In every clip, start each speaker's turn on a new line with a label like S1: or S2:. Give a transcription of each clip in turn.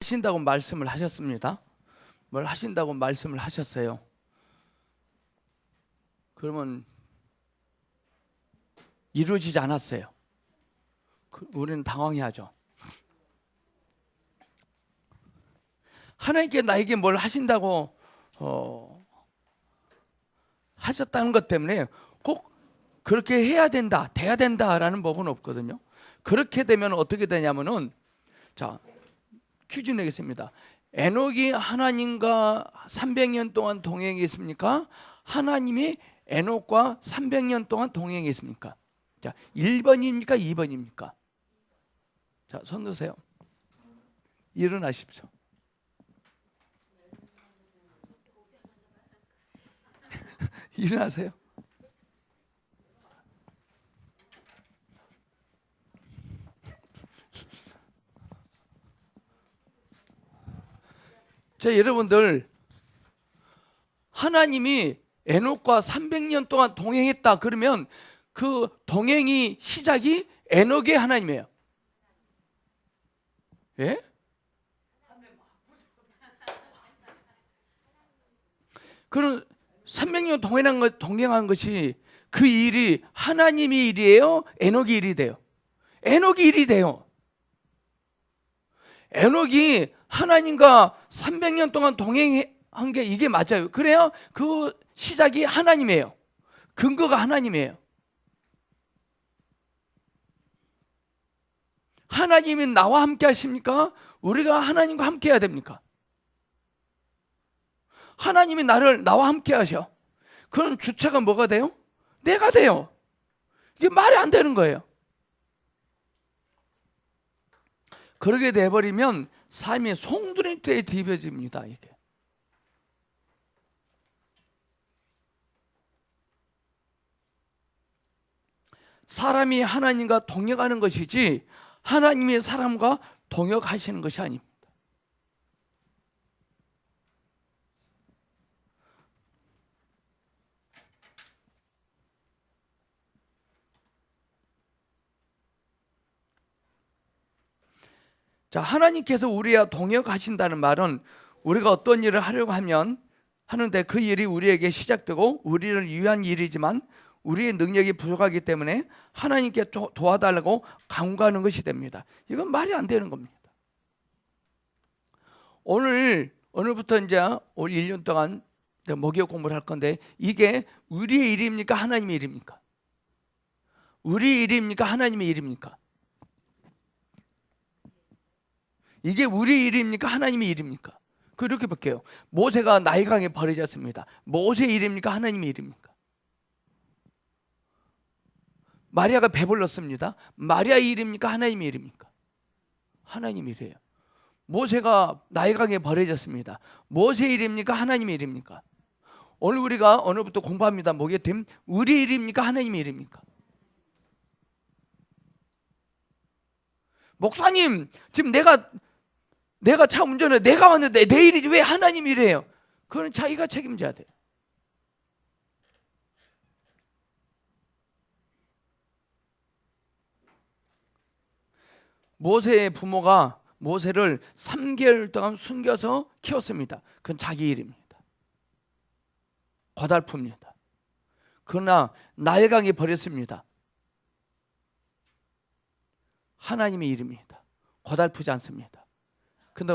S1: 하신다고 말씀을 하셨습니다. 뭘 하신다고 말씀을 하셨어요. 그러면 이루어지지 않았어요. 우리는 당황해하죠. 하나님께 나에게 뭘 하신다고 하셨다는 것 때문에 꼭 그렇게 해야 된다, 돼야 된다라는 법은 없거든요. 그렇게 되면 어떻게 되냐면은, 자, 퀴즈 내겠습니다. 에녹이 하나님과 300년 동안 동행했습니까? 하나님이 에녹과 300년 동안 동행했습니까? 자, 1번입니까? 2번입니까? 자, 손 드세요. 일어나십시오. 일어나세요. 자, 여러분들, 하나님이 에녹과 300년 동안 동행했다 그러면 그 동행이 시작이 에녹의 하나님이에요. 예? 그럼 300년 동행한 것이 그 일이 하나님의 일이에요? 에녹의 일이 돼요? 에녹의 일이 돼요. 에녹이 하나님과 300년 동안 동행한 게 이게 맞아요. 그래요? 그 시작이 하나님이에요. 근거가 하나님이에요. 하나님이 나와 함께 하십니까? 우리가 하나님과 함께 해야 됩니까? 하나님이 나와 함께 하셔. 그럼 주체가 뭐가 돼요? 내가 돼요. 이게 말이 안 되는 거예요. 그렇게 돼버리면 삶이 송두리째 뒤집어집니다. 이게. 사람이 하나님과 동역하는 것이지 하나님이 사람과 동역하시는 것이 아닙니다. 자, 하나님께서 우리와 동역하신다는 말은 우리가 어떤 일을 하려고 하는데 그 일이 우리에게 시작되고 우리를 위한 일이지만 우리의 능력이 부족하기 때문에 하나님께 도와달라고 간구하는 것이 됩니다. 이건 말이 안 되는 겁니다. 오늘부터 이제 올 1년 동안 목욕 공부를 할 건데 이게 우리의 일입니까? 하나님의 일입니까? 우리의 일입니까? 하나님의 일입니까? 이게 우리의 일입니까? 하나님의 일입니까? 그렇게 볼게요. 모세가 나일강에 버려졌습니다. 모세의 일입니까? 하나님의 일입니까? 마리아가 배불렀습니다. 마리아의 일입니까? 하나님의 일입니까? 하나님의 일이에요. 모세가 나일강에 버려졌습니다. 모세의 일입니까? 하나님의 일입니까? 오늘 우리가 오늘부터 공부합니다. 목요일 우리의 일입니까? 하나님의 일입니까? 목사님, 지금 내가 차 운전해 내가 왔는데 내 일이지 왜 하나님 일이에요? 그건 자기가 책임져야 돼요. 모세의 부모가 모세를 3개월 동안 숨겨서 키웠습니다. 그건 자기 일입니다. 고달픕니다. 그러나 나일강에 버렸습니다. 하나님의 일입니다. 고달프지 않습니다. 근데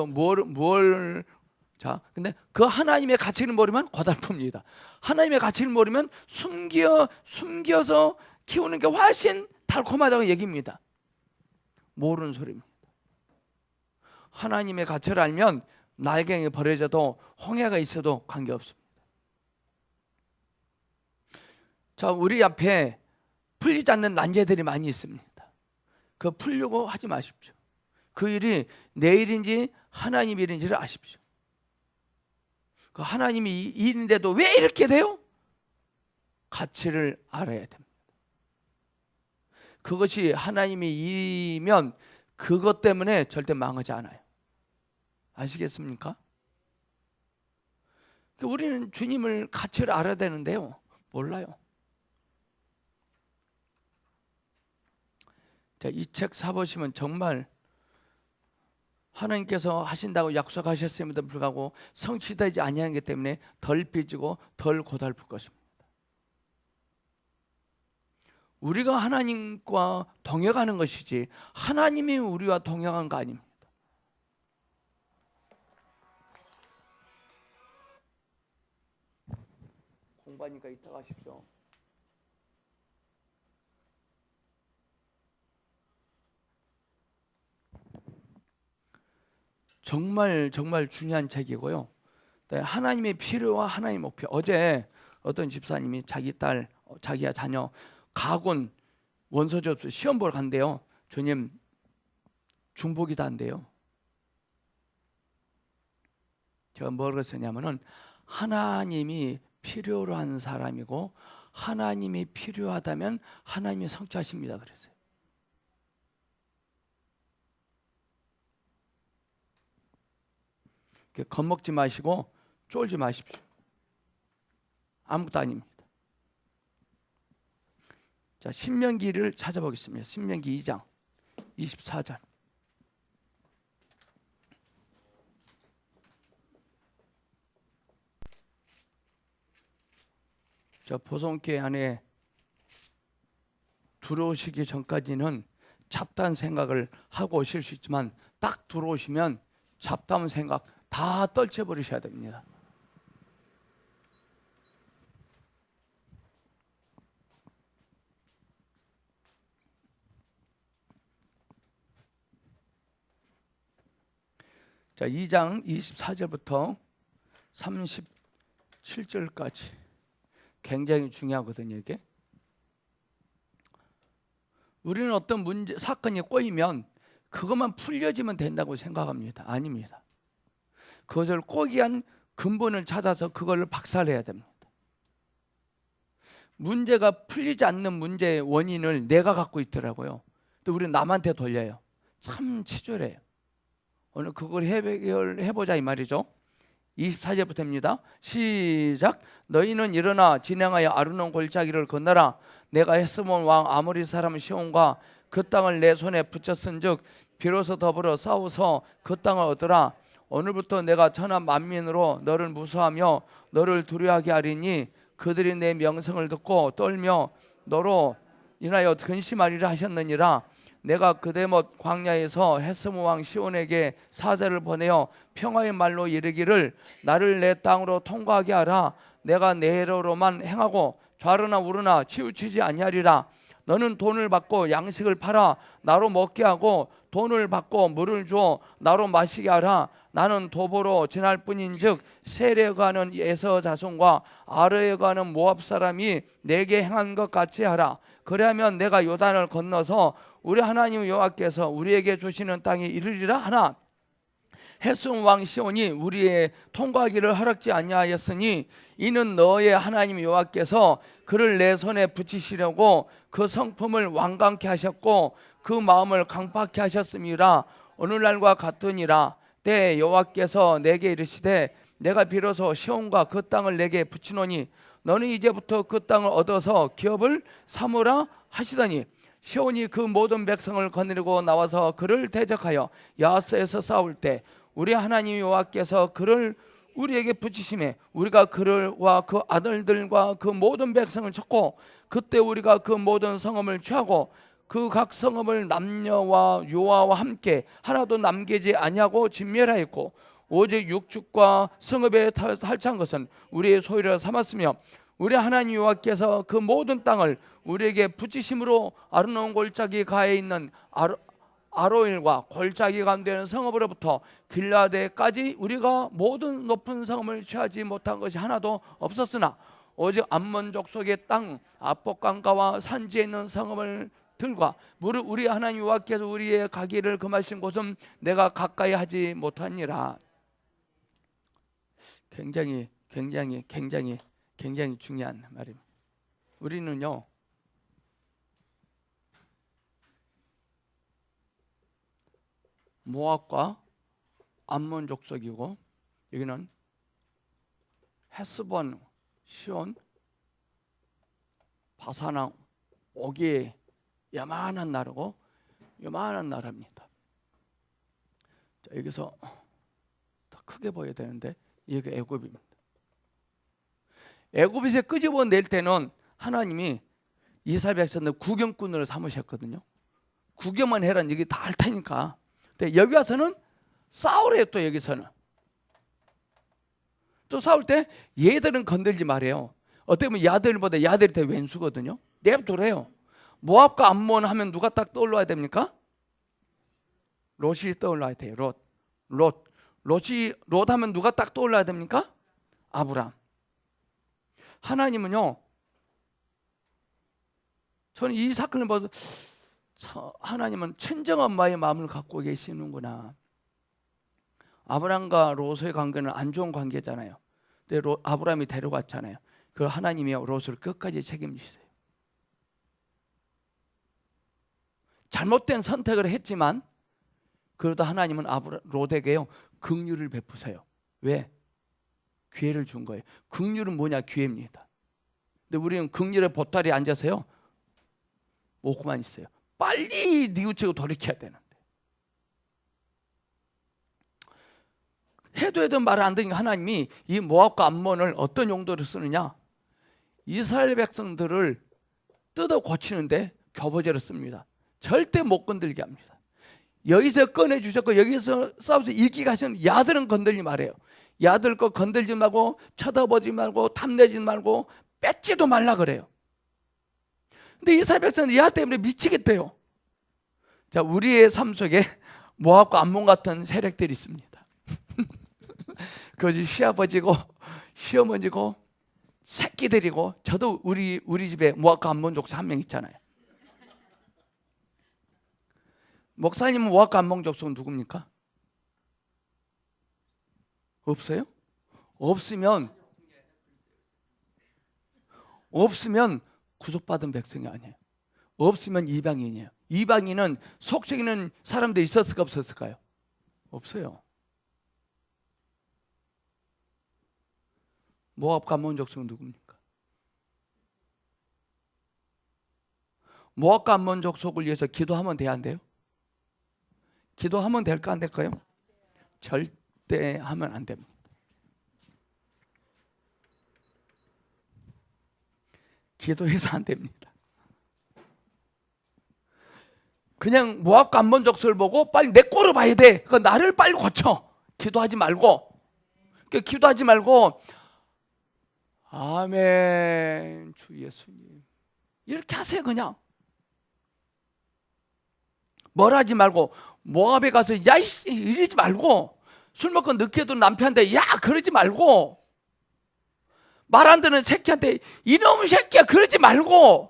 S1: 근데 그 하나님의 가치를 모르면 고달픕니다. 하나님의 가치를 모르면 숨겨서 키우는 게 훨씬 달콤하다고 얘기입니다. 모르는 소리입니다. 하나님의 가치를 알면 나일강에 버려져도 홍해가 있어도 관계없습니다. 자, 우리 앞에 풀리지 않는 난제들이 많이 있습니다. 그거 풀려고 하지 마십시오. 그 일이 내 일인지 하나님 일인지를 아십시오. 그 하나님이 일인데도 왜 이렇게 돼요? 가치를 알아야 됩니다. 그것이 하나님의 일이면 그것 때문에 절대 망하지 않아요. 아시겠습니까? 우리는 주님을 가치를 알아야 되는데요. 몰라요. 자, 이 책 사보시면 정말 하나님께서 하신다고 약속하셨음에도 불구하고 성취되지 아니하기 때문에 덜 빚지고 덜 고달플 것입니다. 우리가 하나님과 동행하는 것이지 하나님이 우리와 동행한 거 아닙니다. 공부하니까 이따가 하십시오. 정말 중요한 책이고요. 하나님의 필요와 하나님의 목표. 어제 어떤 집사님이 자기 딸, 자기 자녀 가군 원서 접수 시험 보러 간대요. 주님 중복이다 한대요. 제가 뭐라고 썼냐면은 하나님이 필요로 하는 사람이고 하나님이 필요하다면 하나님이 성취하십니다 그랬어요. 겁먹지 마시고 쫄지 마십시오. 아무것도 아닙니다. 자, 신명기를 찾아보겠습니다. 신명기 2장 24절. 저 보성교회 안에 들어오시기 전까지는 잡다한 생각을 하고 오실 수 있지만 딱 들어오시면 잡다한 생각 다 떨쳐버리셔야 됩니다. 자, 2장 24절부터 37절까지 굉장히 중요하거든요. 이게 우리는 어떤 문제, 사건이 꼬이면 그것만 풀려지면 된다고 생각합니다. 아닙니다. 그것을 꼬기 위한 근본을 찾아서 그걸 박살내야 됩니다. 문제가 풀리지 않는 문제의 원인을 내가 갖고 있더라고요. 또 우리는 남한테 돌려요. 참 치졸해요. 오늘 그걸 해보자 이 말이죠. 24절부터입니다. 시작. 너희는 일어나 진행하여 아르논 골짜기를 건너라. 내가 헤스본 왕 아모리 사람 시온과 그 땅을 내 손에 붙였은즉 비로소 더불어 싸워서 그 땅을 얻으라. 오늘부터 내가 천한 만민으로 너를 무수하며 너를 두려워하게 하리니 그들이 내 명성을 듣고 떨며 너로 인하여 근심하리라 하셨느니라. 내가 그대못 광야에서 헤스본 왕 시온에게 사자를 보내어 평화의 말로 이르기를 나를 내 땅으로 통과하게 하라. 내가 내 해로로만 행하고 좌르나 우르나 치우치지 아니하리라. 너는 돈을 받고 양식을 팔아 나로 먹게 하고 돈을 받고 물을 주어 나로 마시게 하라. 나는 도보로 지날 뿐인즉 세례 가는 에서 자손과 아르에 가는 모압 사람이 내게 행한 것 같이 하라. 그리하면 내가 요단을 건너서 우리 하나님 여호와께서 우리에게 주시는 땅에 이르리라 하나. 헤스본 왕 시온이 우리의 통과하기를 허락지 아니하였으니 이는 너의 하나님 여호와께서 그를 내 손에 붙이시려고 그 성품을 완강케 하셨고 그 마음을 강팍케 하셨음이라. 오늘날과 같으니라. 때 여호와께서 내게 이르시되 내가 비로소 시온과 그 땅을 내게 붙이노니 너는 이제부터 그 땅을 얻어서 기업을 삼으라 하시더니 시온이 그 모든 백성을 거느리고 나와서 그를 대적하여 야하스에서 싸울 때 우리 하나님 여호와께서 그를 우리에게 붙이심에 우리가 그를와 그 아들들과 그 모든 백성을 쳤고 그때 우리가 그 모든 성읍을 취하고 그 각 성읍을 남녀와 요아와 함께 하나도 남기지 아니하고 진멸하였고 오직 육축과 성읍에 탈취한 것은 우리의 소유라 삼았으며 우리 하나님 여호와께서 그 모든 땅을 우리에게 붙이심으로 아르논 골짜기 가에 있는 아로일과 골짜기 가운데 성읍으로부터 길라데까지 우리가 모든 높은 성읍을 취하지 못한 것이 하나도 없었으나 오직 암몬 족속의 땅 아폭강가와 산지에 있는 성읍을 들과 우리 하나님 여호와께서 우리의 가기를 금하신 곳은 내가 가까이 하지 못하니라. 굉장히 중요한 말입니다. 우리는요 모압과 암몬 족속이고 여기는 헤스본, 시온, 바사랑, 오기의 요만한 나라고 요만한 나라입니다. 자, 여기서 더 크게 보여야 되는데 이게 애굽입니다. 애굽에서 끄집어낼 때는 하나님이 이스라엘 백성들 구경꾼으로 삼으셨거든요. 구경만 해라, 여기 다 할 테니까. 근데 여기 와서는 싸우래요. 또 여기서는 또 싸울 때 얘들은 건들지 말아요. 어떻게 보면 야들보다 야들이 더 왼수거든요. 냅두래요. 모압과 암몬 하면 누가 딱 떠올라야 됩니까? 롯이 떠올라야 돼요. 롯 하면 누가 딱 떠올라야 됩니까? 아브람. 하나님은요, 저는 이 사건을 봐도 하나님은 친정엄마의 마음을 갖고 계시는구나. 아브람과 롯의 관계는 안 좋은 관계잖아요. 근데 아브람이 데려갔잖아요. 그 하나님이 롯을 끝까지 책임지세요. 잘못된 선택을 했지만 그러다 하나님은 롯에게요 긍휼을 베푸세요. 왜? 기회를 준 거예요. 긍휼은 뭐냐? 기회입니다. 근데 우리는 긍휼의 보따리에 앉아서요 먹고만 있어요. 빨리 뉘우치고 돌이켜야 되는데 해도 말을 안 듣니까 하나님이 이 모압과 암몬을 어떤 용도로 쓰느냐? 이스라엘 백성들을 뜯어 고치는데 교보제로 씁니다. 절대 못 건들게 합니다. 여기서 꺼내주셨고 여기서 싸워서 이기게 하시는 야들은 건들지 말아요. 야들 거 건들지 말고 쳐다보지 말고 탐내지 말고 뺏지도 말라 그래요. 근데 이스라엘 백성은 야 때문에 미치겠대요. 자, 우리의 삶 속에 모압과 암몬 같은 세력들이 있습니다. 그것이 시아버지고 시어머니고 새끼들이고, 저도 우리 집에 모압과 암몬 족속 한 명 있잖아요. 목사님은 모압과 암몬 족속은 누굽니까? 없어요? 없으면 구속받은 백성이 아니에요. 없으면 이방인이에요. 이방인은 속썩이는 사람들이 있었을까 없었을까요? 없어요. 모압과 암몬 족속은 누굽니까? 모압과 암몬 족속을 위해서 기도하면 돼야 안 돼요? 기도하면 될까 안 될까요? 절대 하면 안 됩니다. 기도해서 안 됩니다. 그냥 모압과 암몬 족속을 보고 빨리 내 꼴을 봐야 돼. 그 나를 빨리 고쳐. 기도하지 말고. 기도하지 말고 아멘 주 예수님 이렇게 하세요. 그냥 뭘 하지 말고 모압에 가서 야 이러지 말고, 술 먹고 늦게도 남편한테 야 그러지 말고, 말 안 듣는 새끼한테 이놈의 새끼야 그러지 말고,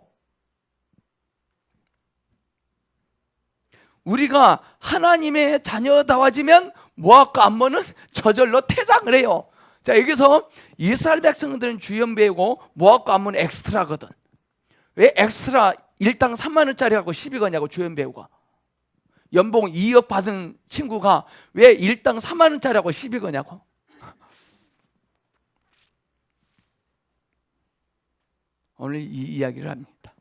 S1: 우리가 하나님의 자녀다워지면 모압과 암몬은 저절로 퇴장을 해요. 자, 여기서 이스라엘 백성들은 주연배우고 모압과 암몬은 엑스트라거든. 왜 엑스트라? 일당 3만 원짜리 하고 시비 거냐고. 주연배우가 연봉 2억 받은 친구가 왜 일당 3만 원짜리 하고 시비 거냐고. 오늘 이 이야기를 합니다.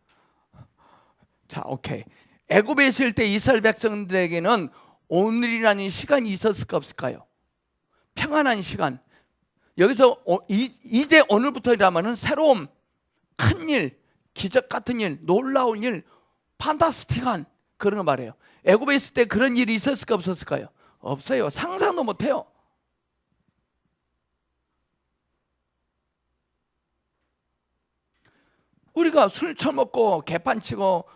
S1: 자, 오케이. 애굽에 있을 때 이스라엘 백성들에게는 오늘이라는 시간이 있었을까 없을까요? 평안한 시간. 여기서 이제 오늘부터라면은 새로운 큰일, 기적 같은 일, 놀라운 일, 판타스틱한 그런 거 말해요. 애굽에 있을 때 그런 일이 있었을까 없었을까요? 없어요. 상상도 못해요. 우리가 술 처먹고 개판치고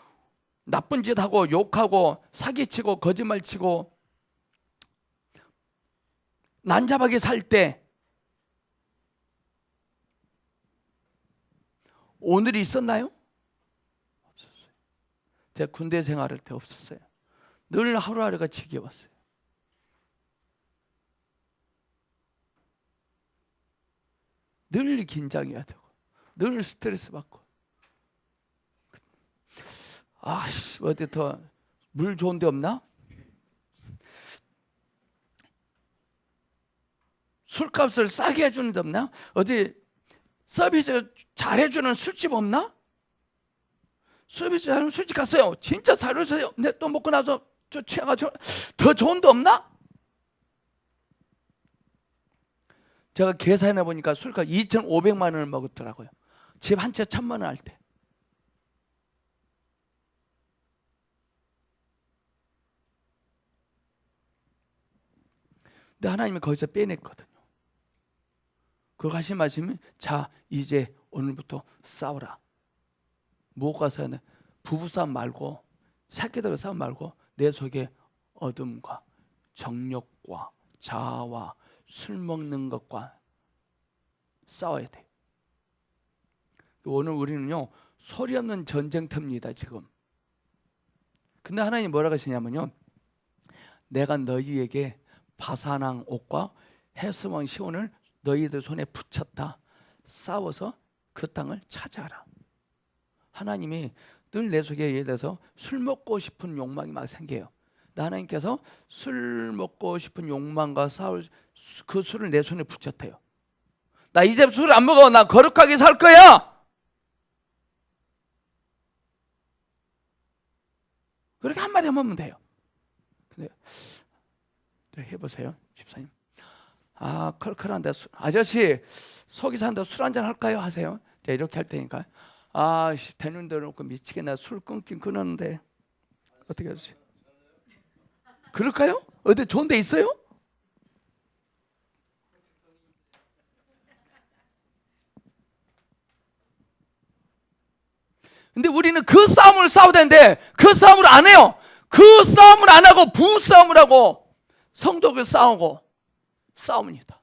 S1: 나쁜 짓 하고 욕하고 사기치고 거짓말치고 난잡하게 살 때 오늘이 있었나요? 없었어요. 제가 군대 생활할 때 없었어요. 늘 하루하루가 지겨웠어요. 늘 긴장해야 되고 늘 스트레스 받고, 아씨 어디 더 물 좋은 데 없나? 술값을 싸게 해주는 데 없나? 어디 서비스 잘해주는 술집 없나? 서비스 잘하는 술집 갔어요. 진짜 잘해주세요. 근데 또 먹고 나서 저 취해가지고 더 좋은 데 없나? 제가 계산해 보니까 술값 2,500만 원을 먹었더라고요. 집 한 채 1,000만 원 할 때. 근데 하나님이 거기서 빼냈거든요. 그거 하신 말씀이 자 이제 오늘부터 싸우라. 무엇과 싸우냐? 부부싸움 말고 새끼들과 싸움 말고 내 속에 어둠과 정욕과 자아와 술 먹는 것과 싸워야 돼. 오늘 우리는요 소리 없는 전쟁터입니다 지금. 근데 하나님 뭐라고 하시냐면요, 내가 너희에게 바사랑 옥과 헤스몬 시온을 너희들 손에 붙였다. 싸워서 그 땅을 차지하라. 하나님이 늘 내 속에 예를 들어서 술 먹고 싶은 욕망이 막 생겨요. 하나님께서 술 먹고 싶은 욕망과 싸울 그 술을 내 손에 붙였대요. 나 이제 술 안 먹어. 나 거룩하게 살 거야. 그렇게 한마디 하면 돼요. 근데 해보세요, 집사님. 아, 컬컬한데 아저씨 속이 산다 술 한잔 할까요? 하세요. 이렇게 할 테니까 아, 되는 대로 놓고 미치겠나 술 끊긴 끊었는데 어떻게 하지? 그럴까요? 어디 좋은 데 있어요? 근데 우리는 그 싸움을 싸워야 되는데 그 싸움을 안 해요. 그 싸움을 안 하고 부싸움을 하고 성도가 싸웁니다.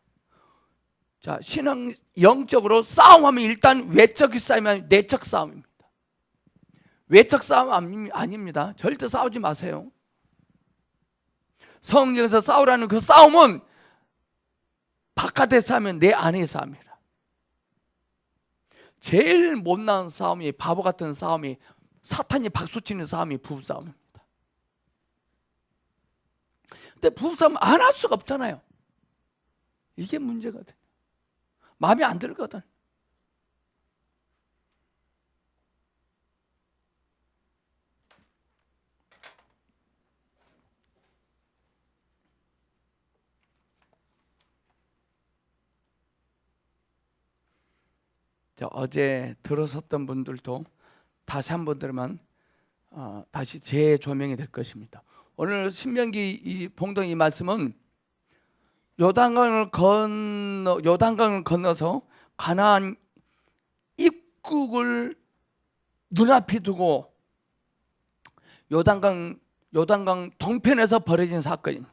S1: 자, 신앙 영적으로 싸움하면 일단 외적 싸움이 내적 싸움입니다. 외적 싸움 아닙니다. 절대 싸우지 마세요. 성경에서 싸우라는 그 싸움은 바깥의 싸움은 내 안의 싸움이라. 제일 못난 싸움이 바보 같은 싸움이 사탄이 박수치는 싸움이 부부싸움입니다. 근데 부부싸움 안 할 수가 없잖아요. 이게 문제거든. 마음에 안 들거든. 어제 들었었던 분들도 다시 한 번 들으면 다시 재조명이 될 것입니다. 오늘 신명기 이 봉동 이 말씀은 요단강을 건너서 가나안 입국을 눈앞에 두고 요단강 동편에서 벌어진 사건입니다.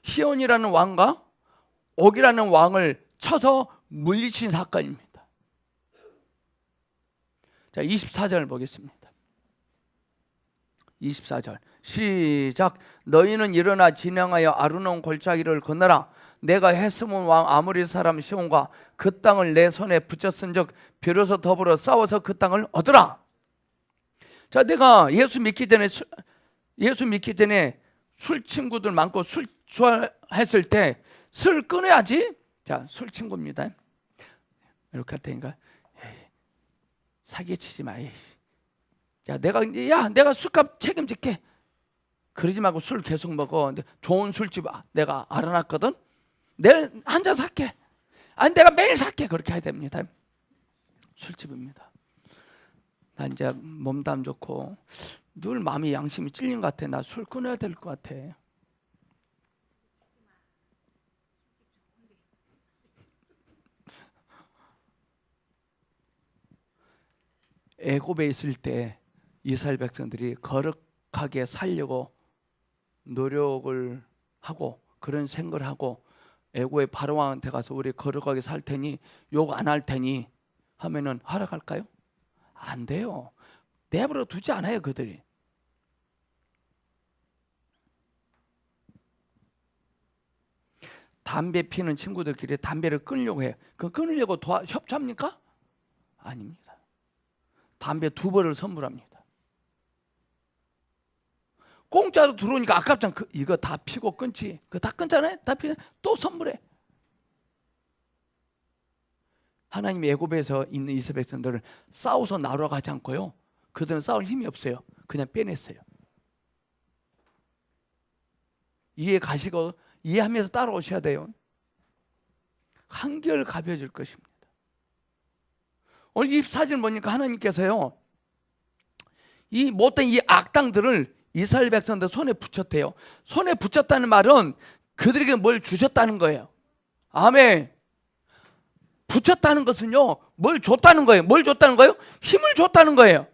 S1: 시온이라는 왕과 옥이라는 왕을 쳐서 물리친 사건입니다. 자, 24절 보겠습니다. 24절 시작. 너희는 일어나 진행하여 아르논 골짜기를 건너라. 내가 헤스몬 왕 아모리 사람 시온과 그 땅을 내 손에 붙였은즉 비로소 더불어 싸워서 그 땅을 얻으라. 자, 내가 예수 믿기 전에 술 친구들 많고 술 좋아했을 때 술 끊어야지. 자, 술 친구입니다. 이렇게 할 테니까 사기치지 마. 야, 내가 술값 책임질게. 그러지 말고 술 계속 먹어. 좋은 술집 내가 알아놨거든. 내가 한 잔 살게. 아니, 내가 매일 살게. 그렇게 해야 됩니다. 술집입니다. 나 이제 몸도 안 좋고 늘 마음이 양심이 찔린 것 같아. 나 술 끊어야 될 것 같아. 애굽에 있을 때 이스라엘 백성들이 거룩하게 살려고 노력을 하고 그런 생각을 하고 애굽의 바로왕한테 가서 우리 거룩하게 살 테니 욕 안 할 테니 하면은 허락할까요? 안 돼요. 내버려 두지 않아요, 그들이. 담배 피는 친구들끼리 담배를 끊으려고 해요. 그 끊으려고 협조합니까? 아닙니다. 담배 2벌을 선물합니다. 공짜로 들어오니까 아깝잖아. 이거 다 피고 끊지. 그거 다 끊잖아요. 다 피고 또 선물해. 하나님이 애굽에서 있는 이스라엘 백성들을 싸워서 나로 가지 않고요. 그들은 싸울 힘이 없어요. 그냥 빼냈어요. 이해하면서 따라오셔야 돼요. 한결 가벼워질 것입니다. 오늘 이 사진 보니까 하나님께서요, 이 못된 이 악당들을 이스라엘 백성들 손에 붙였대요. 손에 붙였다는 말은 그들에게 뭘 주셨다는 거예요. 아멘. 붙였다는 것은요, 뭘 줬다는 거예요. 뭘 줬다는 거예요? 힘을 줬다는 거예요.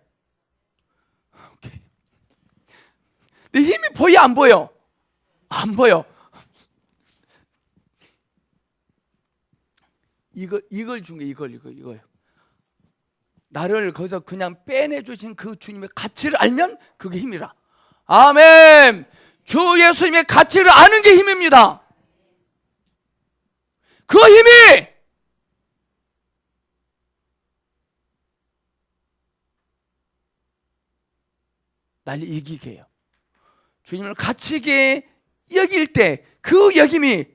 S1: 내 힘이 보여, 안 보여? 안 보여. 이걸 준 게 이거예요. 나를 거기서 그냥 빼내주신 그 주님의 가치를 알면 그게 힘이라. 아멘. 주 예수님의 가치를 아는 게 힘입니다. 그 힘이 날 이기게 해요. 주님을 가치 있게 여길 때 그 여김이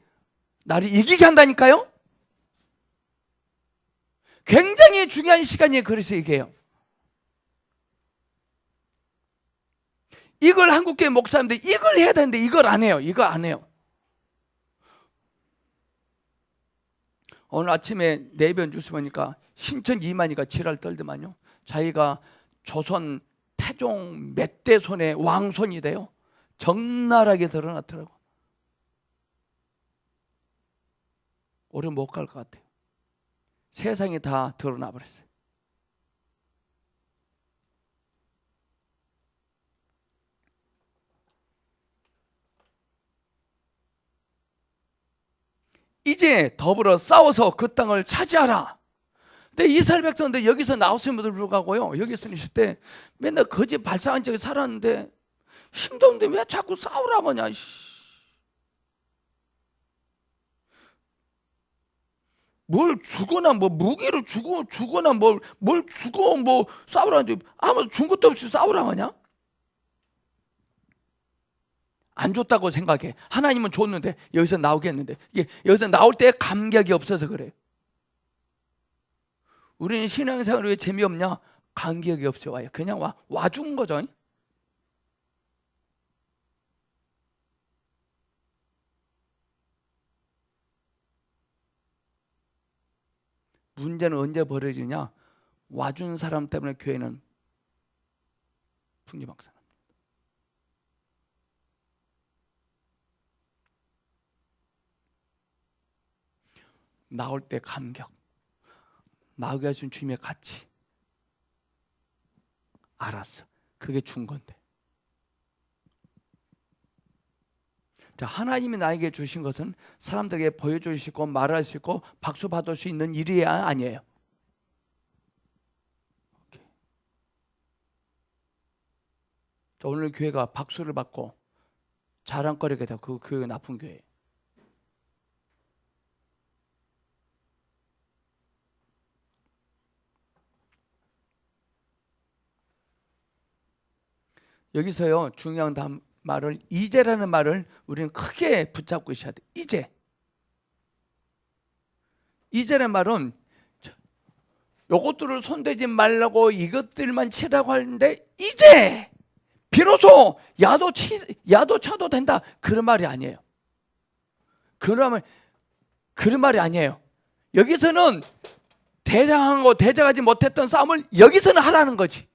S1: 나를 이기게 한다니까요. 굉장히 중요한 시간이에요. 그래서 얘기해요. 이걸 한국교회 목사님들 이걸 해야 되는데 이걸 안 해요. 이거 안 해요. 오늘 아침에 내변 뉴스 보니까 신천 이만희가 지랄 떨더만요. 자기가 조선 태종 몇 대 손의 왕손이 돼요. 적나라하게 드러났더라고. 오래 못 갈 것 같아요. 세상이 다 드러나 버렸어요. 이제 더불어 싸워서 그 땅을 차지하라. 근데 이스라엘 백성들 여기서 나왔음에도 불구하고요, 여기서 있을 때 맨날 거짓 발상한 적이 살았는데 힘도 없는데 왜 자꾸 싸우라고 하냐. 뭘 주거나 뭐 무기를 주거나 뭘 주고 뭐 싸우라는데 아무 준 것도 없이 싸우라고 하냐? 안 줬다고 생각해. 하나님은 줬는데 여기서 나오겠는데 이게 여기서 나올 때 감격이 없어서 그래. 우리는 신앙생활이 왜 재미없냐? 감격이 없어 와요. 그냥 와준 거죠. 문제는 언제 벌어지냐? 와준 사람 때문에 교회는 풍지박산. 나올 때 감격, 나오게 하신 주님의 가치 알았어. 그게 준 건데. 자, 하나님이 나에게 주신 것은 사람들에게 보여줄 수 있고 말할 수 있고 박수 받을 수 있는 일이 아니에요. 자, 오늘 교회가 박수를 받고 자랑거리게 되고 그 교회가 나쁜 교회예요. 여기서요, 중요한 말을 이제라는 말을 우리는 크게 붙잡고 있어야 돼. 이제라는 말은 요것들을 손대지 말라고 이것들만 치라고 하는데 이제 비로소 야도 쳐도 된다 그런 말이 아니에요. 그런 말이 아니에요. 여기서는 대장하고 대장하지 못했던 싸움을 여기서는 하라는 거지.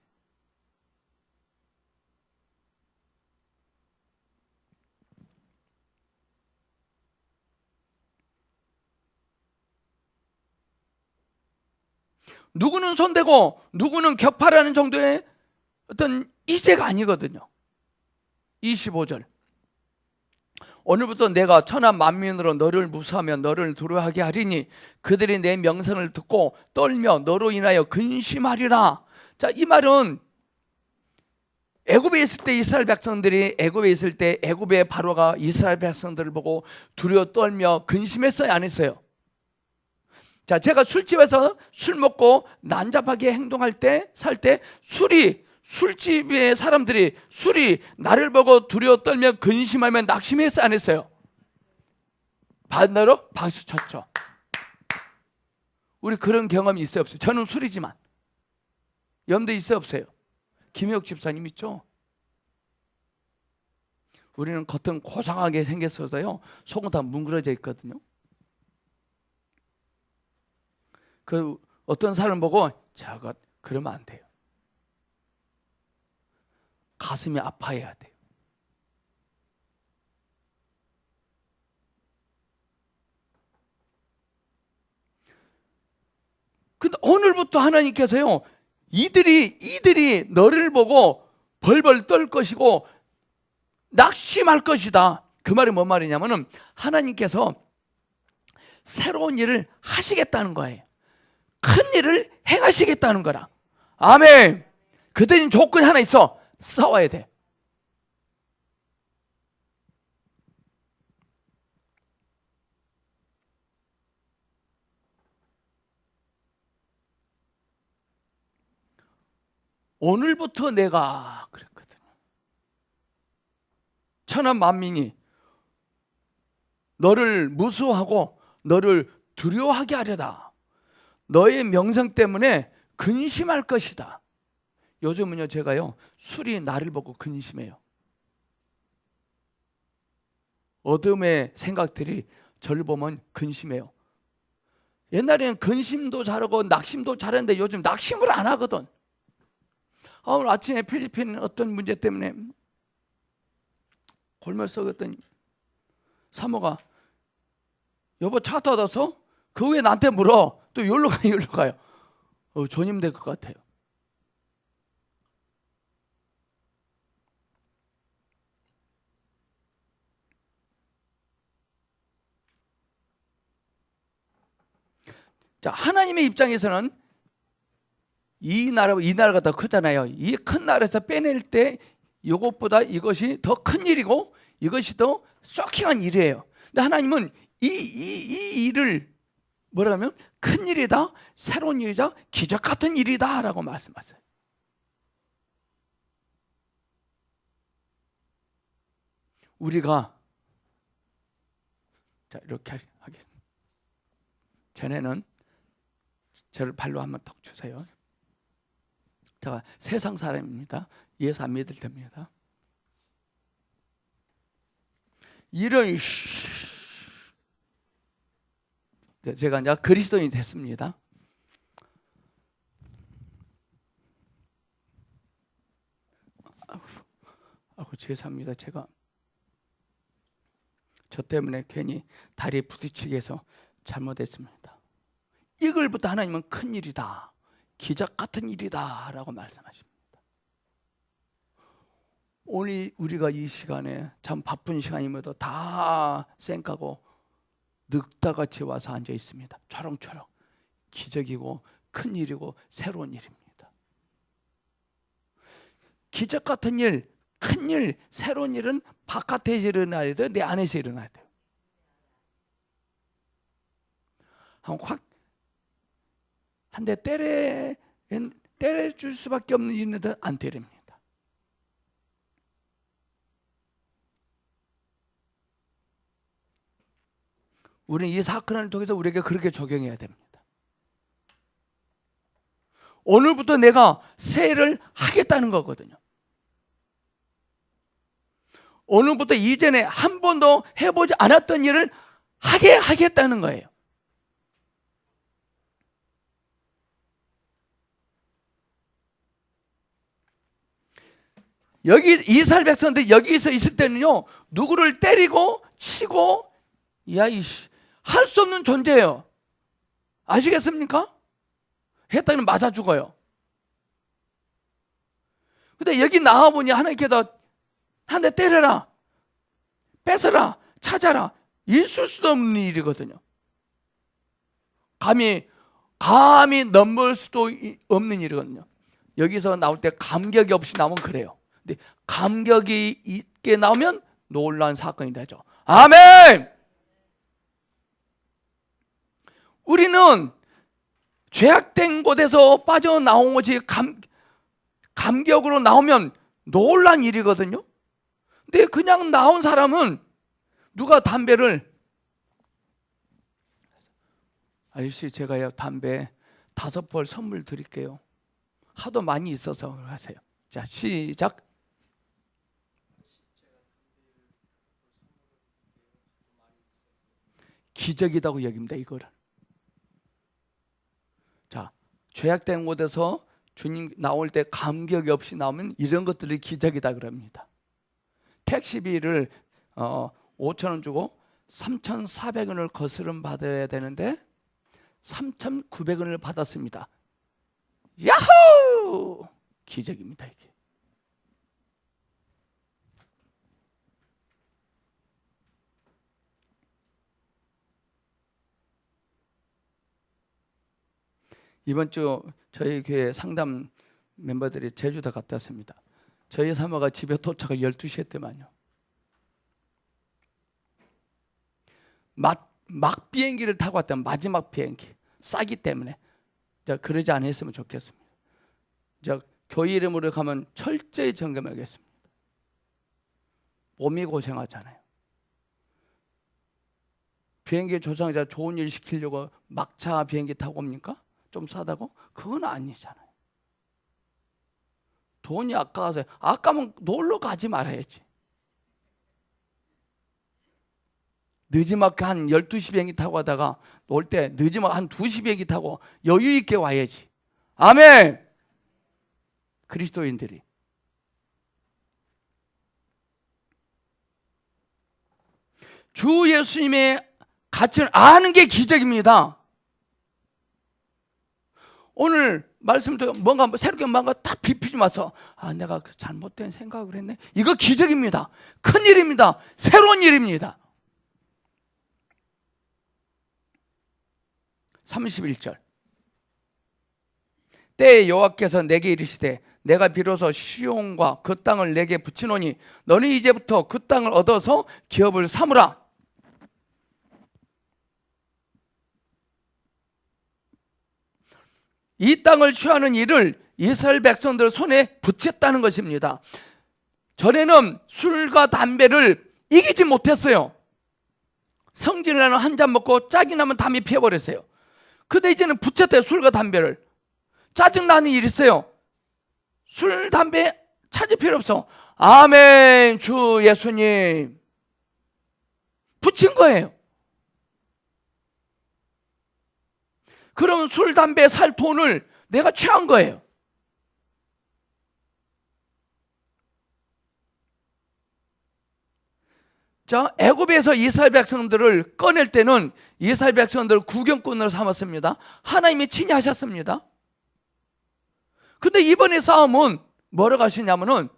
S1: 누구는 손대고 누구는 격파라는 정도의 어떤 이제가 아니거든요. 25절. 오늘부터 내가 천하 만민으로 너를 무수하며 너를 두려워하게 하리니 그들이 내 명성을 듣고 떨며 너로 인하여 근심하리라. 자, 이 말은 애굽에 있을 때 이스라엘 백성들이 애굽에 있을 때 애굽의 바로가 이스라엘 백성들을 보고 두려워 떨며 근심했어요, 안 했어요? 자, 제가 술집에서 술 먹고 난잡하게 행동할 때, 살 때 술집의 사람들이 술이 나를 보고 두려워 떨며 근심하며 낙심했어요, 안 했어요? 반대로 박수 쳤죠. 우리 그런 경험이 있어요, 없어요? 저는 술이지만 염두 있어요, 없어요? 김혁 집사님 있죠? 우리는 겉은 고상하게 생겼어도요 속은 다 뭉그러져 있거든요. 그 어떤 사람 보고 저것 그러면 안 돼요. 가슴이 아파해야 돼요. 근데 오늘부터 하나님께서요, 이들이 너를 보고 벌벌 떨 것이고 낙심할 것이다. 그 말이 뭔 말이냐면은 하나님께서 새로운 일을 하시겠다는 거예요. 큰 일을 행하시겠다는 거라. 아멘. 그 대신 조건이 하나 있어. 싸워야 돼. 오늘부터 내가 그랬거든요. 천하 만민이 너를 무수하고 너를 두려워하게 하려다. 너의 명성 때문에 근심할 것이다. 요즘은요, 제가요, 술이 나를 보고 근심해요. 어둠의 생각들이 저를 보면 근심해요. 옛날에는 근심도 잘하고 낙심도 잘했는데 요즘 낙심을 안 하거든. 오늘 아침에 필리핀 어떤 문제 때문에 골목 썩었더니 사모가 여보 차 타다서 그 후에 나한테 물어. 또 여기로 가요, 여기로 가요. 전임 될 것 같아요. 자, 하나님의 입장에서는 이 나라가 더 크잖아요. 이 큰 나라에서 빼낼 때 이것보다 이것이 더 큰 일이고 이것이 더 쇼킹한 일이에요. 근데 하나님은 이 일을 뭐라 하면 큰 일이다, 새로운 일이다, 기적 같은 일이다 라고 말씀하세요. 우리가 자 이렇게 하겠습니다. 전에는 저를 발로 한번 턱 주세요. 제가 세상 사람입니다. 예수 안 믿을 때입니다. 이런 제가 이제 그리스도인이 됐습니다. 죄송합니다. 제가 저 때문에 괜히 다리에 부딪히게 해서 잘못했습니다. 이걸부터 하나님은 큰 일이다, 기적 같은 일이다 라고 말씀하십니다. 오늘 우리가 이 시간에 참 바쁜 시간임에도 다 쌩까고 늑다같이 와서 앉아 있습니다. 초롱초롱. 기적이고 큰 일이고 새로운 일입니다. 기적 같은 일, 큰 일, 새로운 일은 바깥에 일어나야 돼요? 내 안에서 일어나야 돼요? 확 한 대 때려줄 수밖에 없는 일인데 안 때립니다. 우리는 이 사건을 통해서 우리에게 그렇게 적용해야 됩니다. 오늘부터 내가 새 일을 하겠다는 거거든요. 오늘부터 이전에 한 번도 해보지 않았던 일을 하겠다는 거예요. 여기 이스라엘 백성들 여기서 있을 때는요, 누구를 때리고 치고 할 수 없는 존재예요. 아시겠습니까? 했다면 맞아 죽어요. 근데 여기 나와보니 하나님께서 한 대 때려라, 뺏어라, 찾아라, 있을 수도 없는 일이거든요. 감히 넘을 수도 없는 일이거든요. 여기서 나올 때 감격이 없이 나오면 그래요. 근데 감격이 있게 나오면 놀라운 사건이 되죠. 아멘! 우리는 죄악된 곳에서 빠져나온 것이 감격으로 나오면 놀란 일이거든요. 근데 그냥 나온 사람은 누가 담배를 아저씨 제가요 담배 5벌 선물 드릴게요. 하도 많이 있어서 하세요. 자 시작. 기적이라고 여깁니다. 이거를 죄악된 곳에서 주님 나올 때 감격이 없이 나오면 이런 것들이 기적이다 그럽니다. 택시비를 5,000원 주고 3,400원을 거스름 받아야 되는데 3,900원을 받았습니다. 야호! 기적입니다 이게. 이번 주 저희 교회 상담 멤버들이 제주도 갔다 왔습니다. 저희 사모가 집에 도착을 12시 했더만요. 막 비행기를 타고 왔다면 마지막 비행기 싸기 때문에 그러지 않았으면 좋겠습니다. 교회 이름으로 가면 철저히 점검하겠습니다. 몸이 고생하잖아요. 비행기 조종자 좋은 일 시키려고 막차 비행기 타고 옵니까? 좀 싸다고? 그건 아니잖아요. 돈이 아까워서 아까면 놀러 가지 말아야지. 늦지막히 한 12시 비행기 타고 가다가 올 때 늦지막 한 2시 비행기 타고 여유 있게 와야지. 아멘. 그리스도인들이 주 예수님의 가치를 아는 게 기적입니다. 오늘 말씀도 뭔가 새롭게 뭔가 딱 비피지 마서 내가 그 잘못된 생각을 했네. 이거 기적입니다. 큰 일입니다. 새로운 일입니다. 31절 때에 여호와께서 내게 이르시되 내가 비로소 시온과 그 땅을 내게 붙이노니 너는 이제부터 그 땅을 얻어서 기업을 삼으라. 이 땅을 취하는 일을 이스라엘 백성들 손에 붙였다는 것입니다. 전에는 술과 담배를 이기지 못했어요. 성질을 나는 한 잔 먹고 짝이 나면 담배 피워버렸어요. 근데 이제는 붙였대요. 술과 담배를. 짜증나는 일 있어요. 술, 담배 찾을 필요 없어. 아멘. 주 예수님 붙인 거예요. 그럼 술, 담배 살 돈을 내가 취한 거예요. 자, 애굽에서 이스라엘 백성들을 꺼낼 때는 이스라엘 백성들을 구경꾼으로 삼았습니다. 하나님이 친히 하셨습니다. 근데 이번에 싸움은 뭐라고 하시냐면은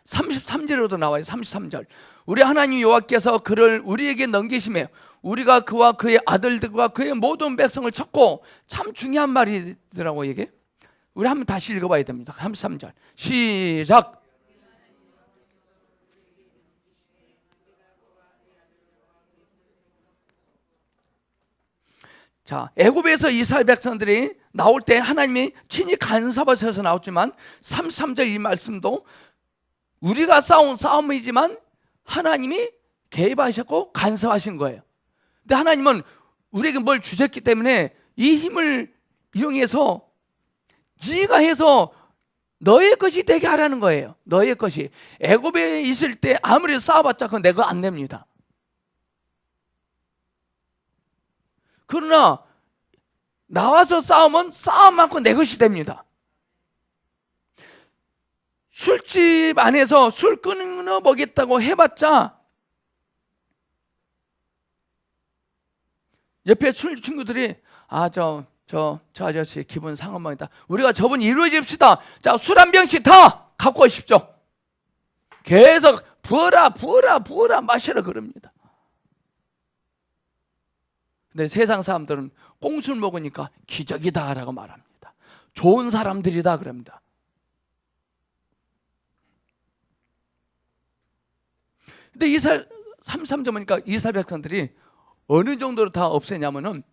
S1: 33절에도 나와요. 33절. 우리 하나님 여호와께서 그를 우리에게 넘기시며 우리가 그와 그의 아들들과 그의 모든 백성을 쳤고, 참 중요한 말이더라고 이게. 우리 한번 다시 읽어봐야 됩니다. 33절 시작. 자, 애굽에서 이스라엘 백성들이 나올 때 하나님이 친히 간섭하셔서 나왔지만 33절 이 말씀도 우리가 싸운 싸움이지만 하나님이 개입하셨고 간섭하신 거예요. 근데 하나님은 우리에게 뭘 주셨기 때문에 이 힘을 이용해서 네가 해서 너의 것이 되게 하라는 거예요. 너의 것이. 애굽에 있을 때 아무리 싸워봤자 그건 내 거 안 됩니다. 그러나 나와서 싸우면 싸움만큼 내 것이 됩니다. 술집 안에서 술 끊어보겠다고 해봤자 옆에 술 친구들이 저 아저씨 기분 상한방이다. 우리가 저분 이루어집시다. 자, 술 한 병씩 다 갖고 오십시오. 계속 부어라 마시라 그럽니다. 근데 세상 사람들은 꽁술 먹으니까 기적이다라고 말합니다. 좋은 사람들이다 그럽니다. 근데 이스라엘 33절 보니까 이스라엘 백성들이 어느 정도로 다 없애냐면은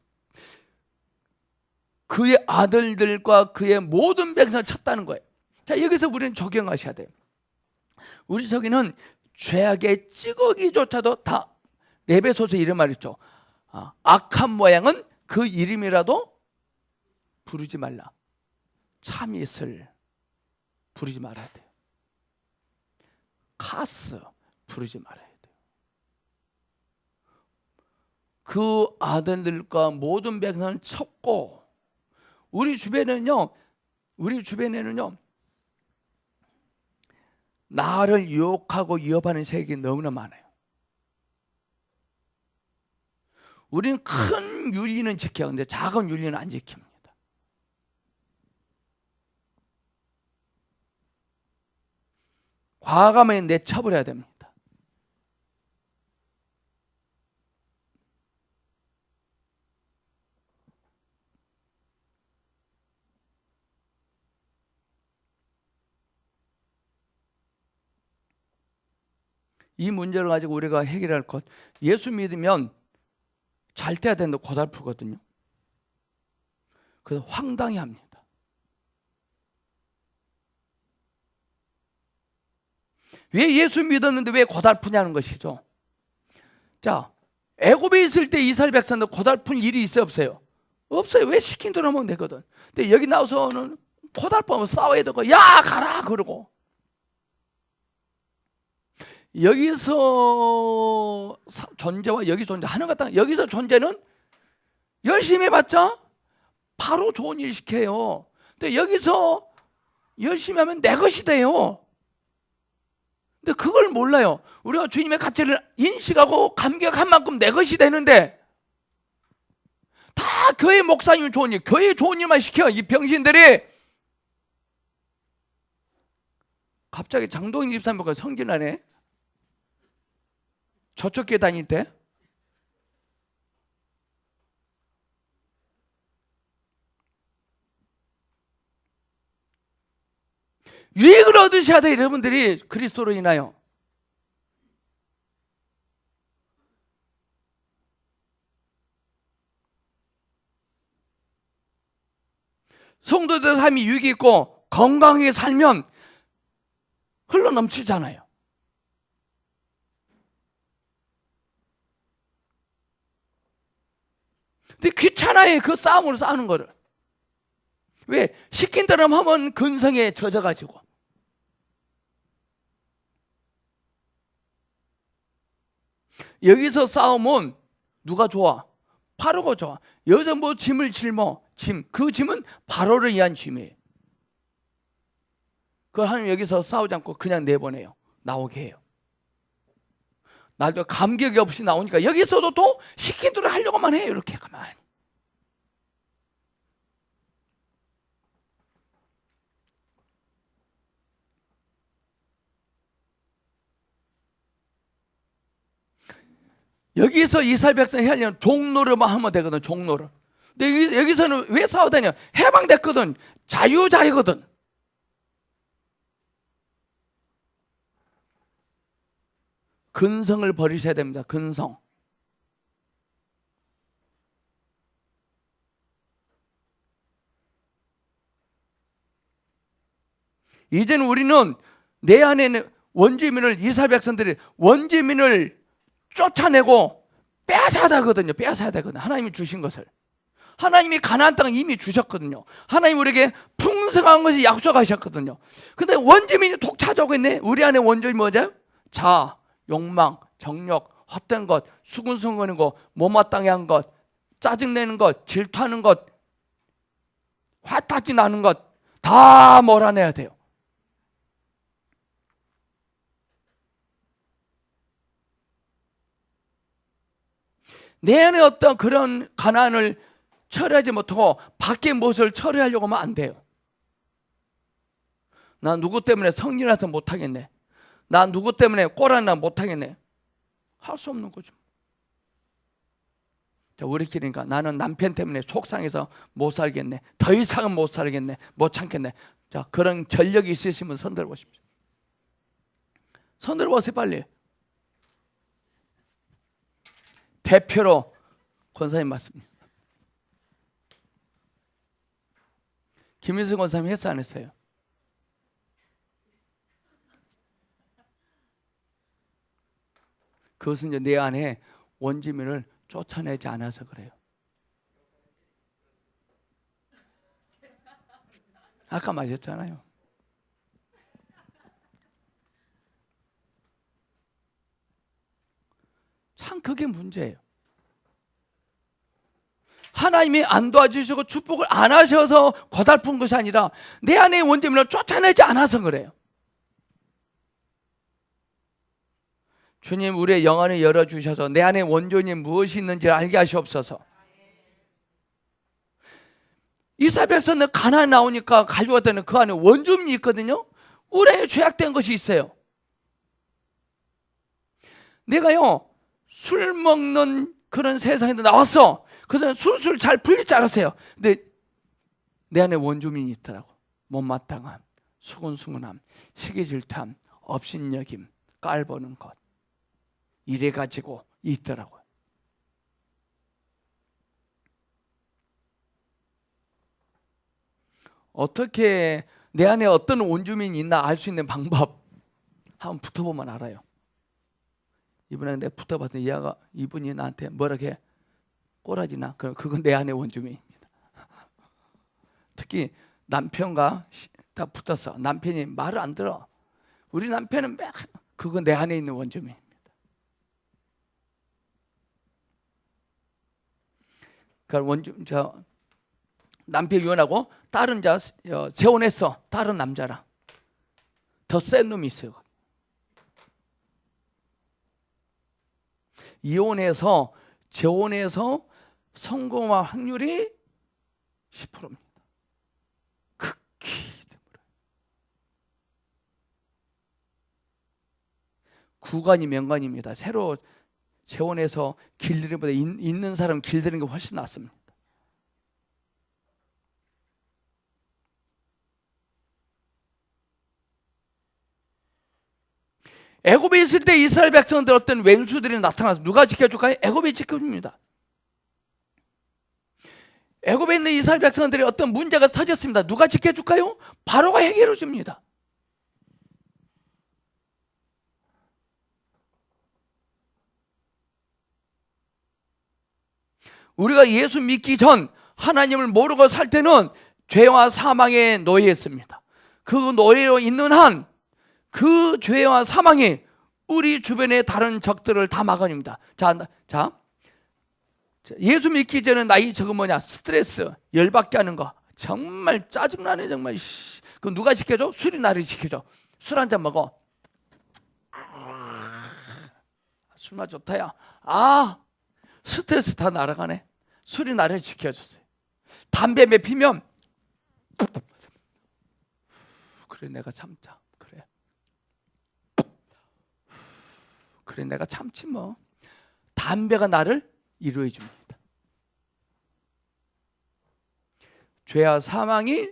S1: 그의 아들들과 그의 모든 백성을 쳤다는 거예요. 자, 여기서 우리는 적용하셔야 돼요. 우리 저기는 죄악의 찌꺼기조차도 다 에베소서 이런 말 있죠. 악한 모양은 그 이름이라도 부르지 말라. 참잇을 부르지 말아야 돼요. 카스 부르지 말아야 돼요. 그 아들들과 모든 백성을 쳤고 우리 주변에는요, 나를 유혹하고 위협하는 세력이 너무나 많아요. 우리는 큰 윤리는 지켜야 하는데 작은 윤리는 안 지킵니다. 과감하게 내쳐버려야 됩니다. 이 문제를 가지고 우리가 해결할 것, 예수 믿으면 잘 돼야 되는데 고달프거든요. 그래서 황당해 합니다. 왜 예수 믿었는데 왜 고달프냐는 것이죠. 자, 애굽에 있을 때 이스라엘 백성들 고달픈 일이 있어요, 없어요? 없어요. 왜 시킨 대로 하면 되거든. 근데 여기 나와서는 고달프면 싸워야 되고, 야 가라 그러고. 여기서 존재와 여기 존재 하는 것 같다. 여기서 존재는 열심히 해봤자 바로 좋은 일 시켜요. 근데 여기서 열심히 하면 내 것이 돼요. 근데 그걸 몰라요. 우리가 주님의 가치를 인식하고 감격한 만큼 내 것이 되는데 다 교회 목사님이 좋은 일, 교회 좋은 일만 시켜. 이 병신들이. 갑자기 장동인 집사님과 성질나네. 저쪽 교회 다닐 때 유익을 얻으셔야 돼. 여러분들이 그리스도로 인하여. 성도들 삶이 유익이 있고 건강하게 살면 흘러넘치잖아요. 근데 귀찮아요. 그 싸움으로 싸우는 거를. 왜? 시킨 대로 하면 근성에 젖어가지고. 여기서 싸우면 누가 좋아? 바로가 좋아. 여기서 뭐 짐을 짊어. 그 짐은 바로를 위한 짐이에요. 그걸 하나님 여기서 싸우지 않고 그냥 내보내요. 나오게 해요. 나도 감격이 없이 나오니까 여기서도 또 시킨 대로 하려고만 해요. 이렇게 가만히. 여기서 이스라엘 백성이 하려면 종노릇만 하면 되거든. 종노릇. 근데 여기서는 왜 싸우다냐? 해방됐거든. 자유자이거든. 근성을 버리셔야 됩니다. 근성. 이제는 우리는 내 안에 있는 원주민을, 이스라엘 백성들이 원주민을 쫓아내고 빼앗아야 되거든요. 빼앗아야 되거든요. 하나님이 주신 것을. 하나님이 가나안 땅을 이미 주셨거든요. 하나님 우리에게 풍성한 것을 약속하셨거든요. 근데 원주민이 톡 찾아오고 있네. 우리 안에 원주민이 뭐죠? 자, 욕망, 정욕, 헛된 것, 수근수근거리는 것, 못마땅해 한 것, 짜증내는 것, 질투하는 것, 화타지 나는 것 다 몰아내야 돼요. 내 안에 어떤 그런 가난을 처리하지 못하고 밖의 무엇을 처리하려고 하면 안 돼요. 나 누구 때문에 성질나서 못하겠네. 나 누구 때문에 꼬라나 못하겠네. 할 수 없는 거죠. 자, 우리끼리니까 나는 남편 때문에 속상해서 못 살겠네. 더 이상은 못 살겠네. 못 참겠네. 자, 그런 전력이 있으시면 손들어 보십시오. 손들어 보세요, 빨리. 대표로 권사님 맞습니다. 김일성 권사님 했어 안 했어요? 그것은 이제 내 안에 원주민을 쫓아내지 않아서 그래요. 아까 말했잖아요. 참 그게 문제예요. 하나님이 안 도와주시고 축복을 안 하셔서 고달픈 것이 아니라 내 안의 원죄민을 쫓아내지 않아서 그래요. 주님, 우리의 영안을 열어주셔서 내 안에 원죄인이 무엇이 있는지 알게 하시옵소서. 이스라엘 백성들 가나안에 나오니까 가져왔다는 그 안에 원죄민이 있거든요. 우리 안에 죄악된 것이 있어요. 내가요, 술 먹는 그런 세상에도 나왔어. 그들은 술술 잘 풀릴 줄 알았어요. 근데 내 안에 원주민이 있더라고. 못마땅함, 수근수근함, 시기질투함, 업신여김, 깔보는 것, 이래가지고 있더라고요. 어떻게 내 안에 어떤 원주민이 있나 알 수 있는 방법 한번 붙어보면 알아요. 이분한테 내가 붙어봤더니 이분이 나한테 뭐라 해? 꼬라지나? 그건 내 안의 원주민입니다. 특히 남편과 다 붙었어. 남편이 말을 안 들어. 우리 남편은 그건 내 안에 있는 원주민입니다. 그러니까 남편 이혼하고 딸은 재혼했어. 딸은 남자랑 더 센 놈이 있어요. 이혼해서 재혼해서 성공할 확률이 10%입니다. 극히 드물어요. 구간이 명간입니다. 새로 재혼해서 길들이는 것보다 있는 사람 길들이는 게 훨씬 낫습니다. 애굽에 있을 때 이스라엘 백성들 어떤 왼수들이 나타나서 누가 지켜줄까요? 애굽이 지켜줍니다. 애굽에 있는 이스라엘 백성들이 어떤 문제가 터졌습니다. 누가 지켜줄까요? 바로가 해결해 줍니다. 우리가 예수 믿기 전 하나님을 모르고 살 때는 죄와 사망에 노예했습니다. 그 노예로 있는 한 그 죄와 사망이 우리 주변의 다른 적들을 다 막아줍니다. 자, 예수 믿기 전에 나이 적은 뭐냐? 스트레스, 열받게 하는 거. 정말 짜증나네 정말. 그 누가 지켜줘? 술이 나를 지켜줘. 술 한 잔 먹어. 술맛 좋다야. 스트레스 다 날아가네. 술이 나를 지켜줬어요. 담배 몇 피면 그래 내가 참자. 그래 내가 참지 뭐. 담배가 나를 위로해 줍니다. 죄와 사망이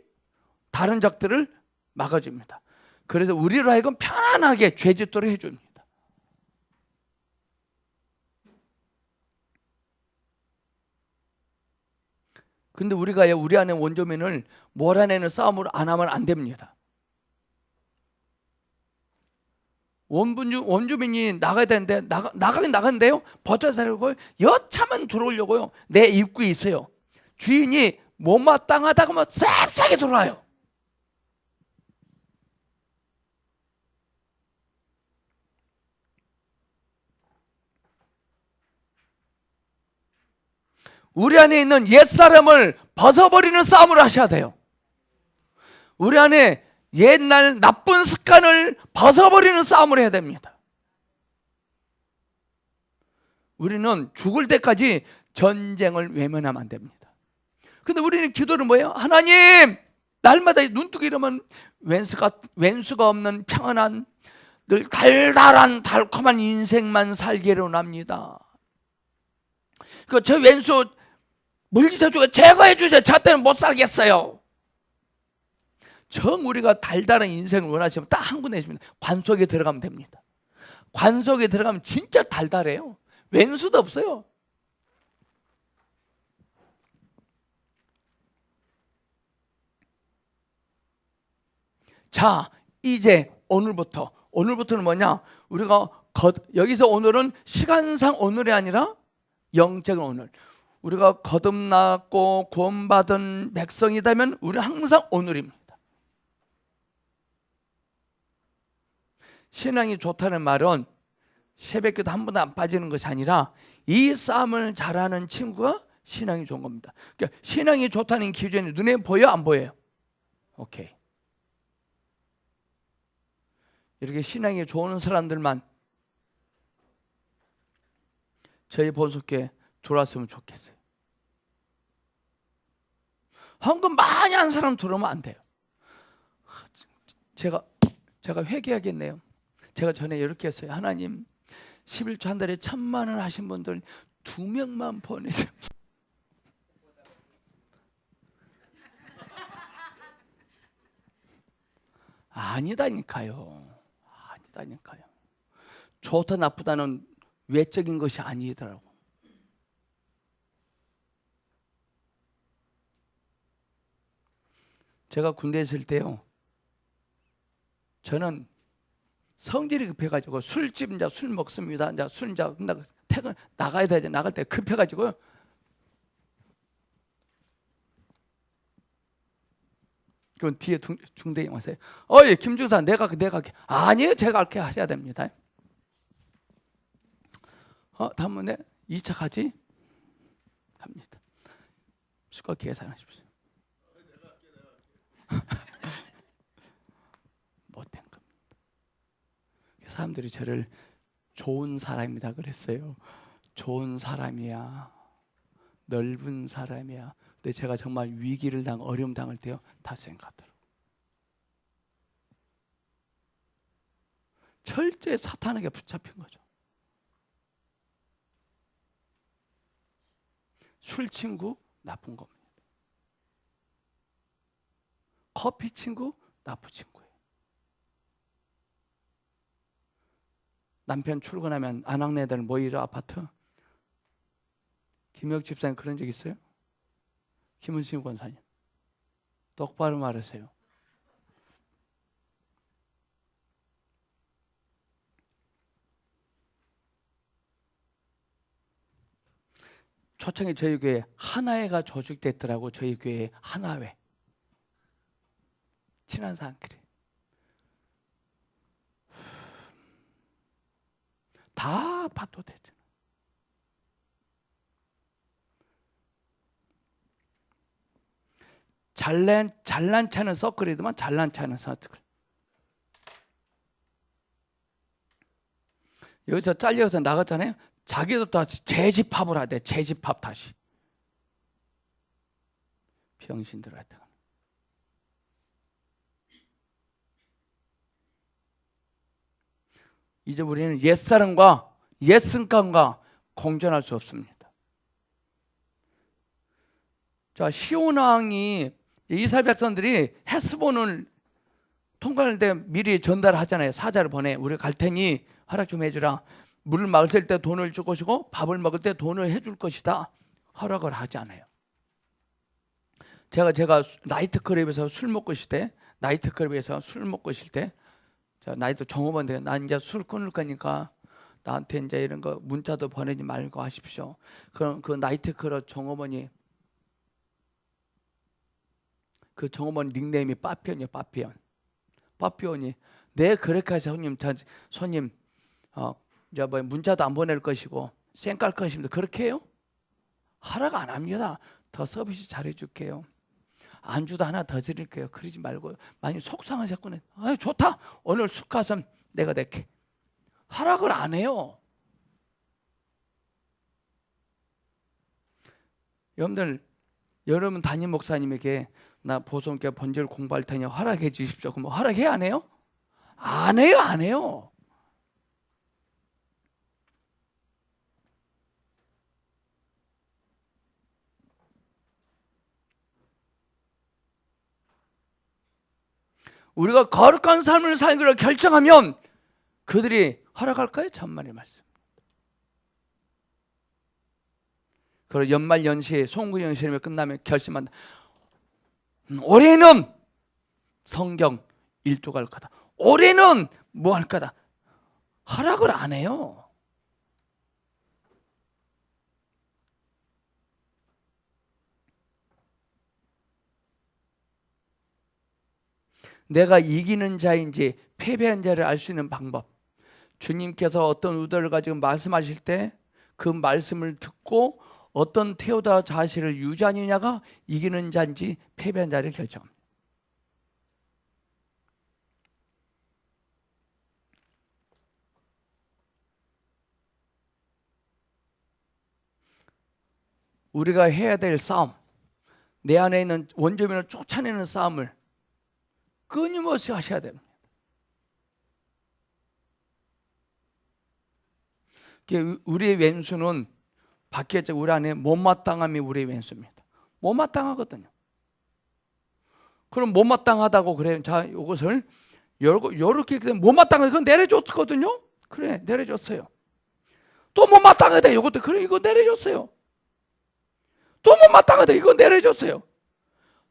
S1: 다른 적들을 막아줍니다. 그래서 우리로 하여금 편안하게 죄짓도록 해줍니다. 근데 우리가 우리 안에 원조민을 몰아내는 싸움을 안 하면 안 됩니다. 원주민이 나가야 되는데 나가긴 나갔는데요. 버텨 살고 여차만 들어오려고요. 내 입구에 있어요. 주인이 못마땅하다고 하면 싹싹이 들어와요. 우리 안에 있는 옛사람을 벗어버리는 싸움을 하셔야 돼요. 우리 안에 옛날 나쁜 습관을 벗어버리는 싸움을 해야 됩니다. 우리는 죽을 때까지 전쟁을 외면하면 안 됩니다. 근데 우리는 기도는 뭐예요? 하나님, 날마다 눈뜨기 이러면 왼수가 없는 평안한 늘 달달한 달콤한 인생만 살기로 합니다. 저 왼수 물리쳐주고 제거해 주세요. 저 때는 못 살겠어요. 정 우리가 달달한 인생을 원하시면 딱 한 군데 있습니다. 관 속에 들어가면 됩니다. 관 속에 들어가면 진짜 달달해요. 왼수도 없어요. 자, 이제 오늘부터는 뭐냐? 우리가 여기서 오늘은 시간상 오늘이 아니라 영적인 오늘. 우리가 거듭났고 구원받은 백성이라면 우리는 항상 오늘입니다. 신앙이 좋다는 말은 새벽기도 한 번도 안 빠지는 것이 아니라 이 싸움을 잘하는 친구가 신앙이 좋은 겁니다. 그러니까 신앙이 좋다는 기준이 눈에 보여 안 보여요? 오케이. 이렇게 신앙이 좋은 사람들만 저희 보석교회 들어왔으면 좋겠어요. 헌금 많이 한 사람 들어오면 안 돼요. 제가 회개하겠네요. 제가 전에 이렇게 했어요. 하나님 11조 한 달에 1,000만 원 하신 분들 2명만 보내세요. 아니다니까요. 좋다 나쁘다는 외적인 것이 아니더라고. 제가 군대에 있을 때요, 저는 성질이 급해가지고 술집 이제 술 먹습니다. 이제 술 이제 퇴근 나가야 되지. 나갈 때 급해가지고요. 그럼 뒤에 중대장 와서요. 예, 김주사 내가 아니에요. 제가 이렇게 하셔야 됩니다. 다음번에 2차 가지? 갑니다. 수고 계산하십시오. 못된 겁니다. 사람들이 저를 좋은 사람이다 그랬어요. 좋은 사람이야. 넓은 사람이야. 근데 제가 정말 위기를 어려움 당할 때요, 다 생각하더라고요. 철저히 사탄에게 붙잡힌 거죠. 술 친구 나쁜 겁니다. 커피 친구 나쁜 친구예요. 남편 출근하면 아낙네들 모이죠, 아파트. 김혁 집사님 그런 적 있어요? 김은신 권사님 똑바로 말하세요. 초창기 저희 교회 하나회가 조직됐더라고. 저희 교회 하나회 친한 사람끼리 다 봐도 되죠. 잘난 차는 서클이더만. 잘난 차는 서클. 여기서 잘려서 나갔잖아요. 자기도 다시 재집합을 하대. 재집합 다시. 병신들 하여튼. 이제 우리는 옛사람과 옛승감과 공존할 수 없습니다. 자, 시온 왕이 이스라엘 백성들이 헤스본을 통과할 때 미리 전달하잖아요. 사자를 보내. 우리 갈 테니 허락 좀 해주라. 물을 마실 때 돈을 줄 것이고 밥을 먹을 때 돈을 해줄 것이다. 허락을 하지 않아요. 제가 나이트클럽에서 술 먹고 있을 때, 나이트 종업원인데 난 이제 술 끊을 거니까 나한테 이제 이런 거 문자도 보내지 말고 하십시오. 그럼 그 나이트클럽 종업원이, 그 종업원 닉네임이 빠피온이에요. 빠피온이 네 그렇게 해서 손님 이제 뭐 문자도 안 보낼 것이고 쌩깔 것입니다. 그렇게 해요? 허락 안 합니다. 더 서비스 잘해줄게요. 안주도 하나 더 드릴게요. 그러지 말고요. 많이 속상하셨구나. 좋다. 오늘 숙가서 내가 낼게. 허락을 안 해요. 여러분 담임 목사님에게 나 보성교회 번제를 공부할 테니 허락해 주십시오. 그럼 허락해 안 해요? 안 해요. 우리가 거룩한 삶을 살기로 결정하면 그들이 허락할까요? 천만의 말씀. 그리고 연말연시 송구연시를 끝나면 결심한다. 올해는 성경 일독할 거다. 올해는 뭐 할 거다. 허락을 안 해요. 내가 이기는 자인지 패배한 자를 알 수 있는 방법. 주님께서 어떤 의도를 가지고 말씀하실 때 그 말씀을 듣고 어떤 태우다 자세를 유지하느냐가 이기는 자인지 패배한 자를 결정합니다. 우리가 해야 될 싸움, 내 안에 있는 원죄민을 쫓아내는 싸움을 끊임없이 하셔야 됩니다. 우리의 왼수는 바뀌었죠. 우리 안에 못마땅함이 우리의 왼수입니다. 못마땅하거든요. 그럼 못마땅하다고 그래요. 자, 이것을 요렇게 못마땅하다 그건 내려줬거든요. 그래, 내려줬어요. 또 못마땅하다 이것도 그래, 이거 내려줬어요. 또 못마땅하다 이거 내려줬어요.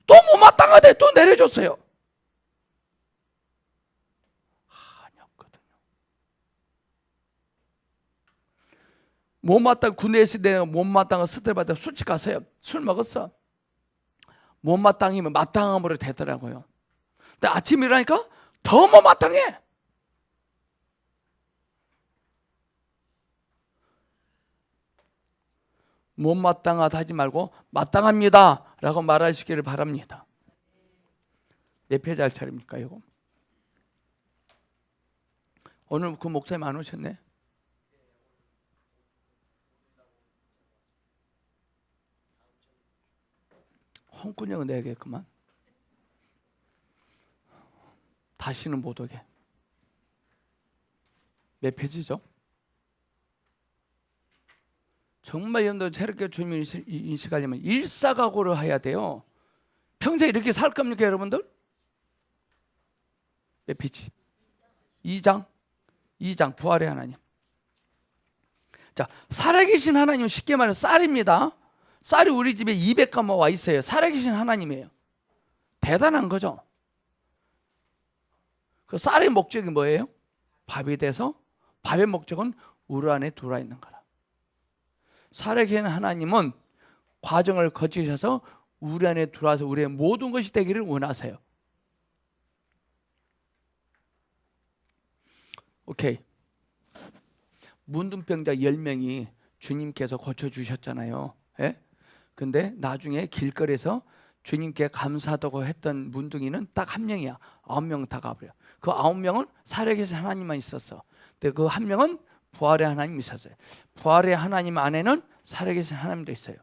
S1: 또 못마땅하다 또 내려줬어요. 한이 없거든요. 못마땅 군대에 있을 때 못마땅한 스트레스 받아 술집 가세요. 술 먹었어. 못마땅이면 마땅함으로 되더라고요. 근데 아침에 일어나니까 더 못마땅해. 못마땅하다 하지 말고 마땅합니다 라고 말하시기를 바랍니다. 몇 페이지 할 차례입니까 이거? 오늘 그 목사님 안 오셨네. 홍군형은 내야겠구만. 다시는 못 오게. 몇 페이지죠? 정말 여러분들 새롭게 주님을 인식하려면 일사각오를 해야 돼요. 평생 이렇게 살 겁니까 여러분들? 몇 페이지? 2장 부활의 하나님. 자, 살아계신 하나님은 쉽게 말해 쌀입니다. 쌀이 우리 집에 200가마 와 있어요. 살아계신 하나님이에요. 대단한 거죠. 그 쌀의 목적이 뭐예요? 밥이 돼서 밥의 목적은 우리 안에 들어와 있는 거라. 살아계신 하나님은 과정을 거치셔서 우리 안에 들어와서 우리의 모든 것이 되기를 원하세요. 오케이. 문둥병자 10명이 주님께서 고쳐주셨잖아요. 예? 근데 나중에 길거리에서 주님께 감사하다고 했던 문둥이는 딱 한 명이야. 9명 다 가버려. 그 9명은 살아계신 하나님만 있었어. 근데 그 한 명은 부활의 하나님이 있었어요. 부활의 하나님 안에는 살아계신 하나님도 있어요.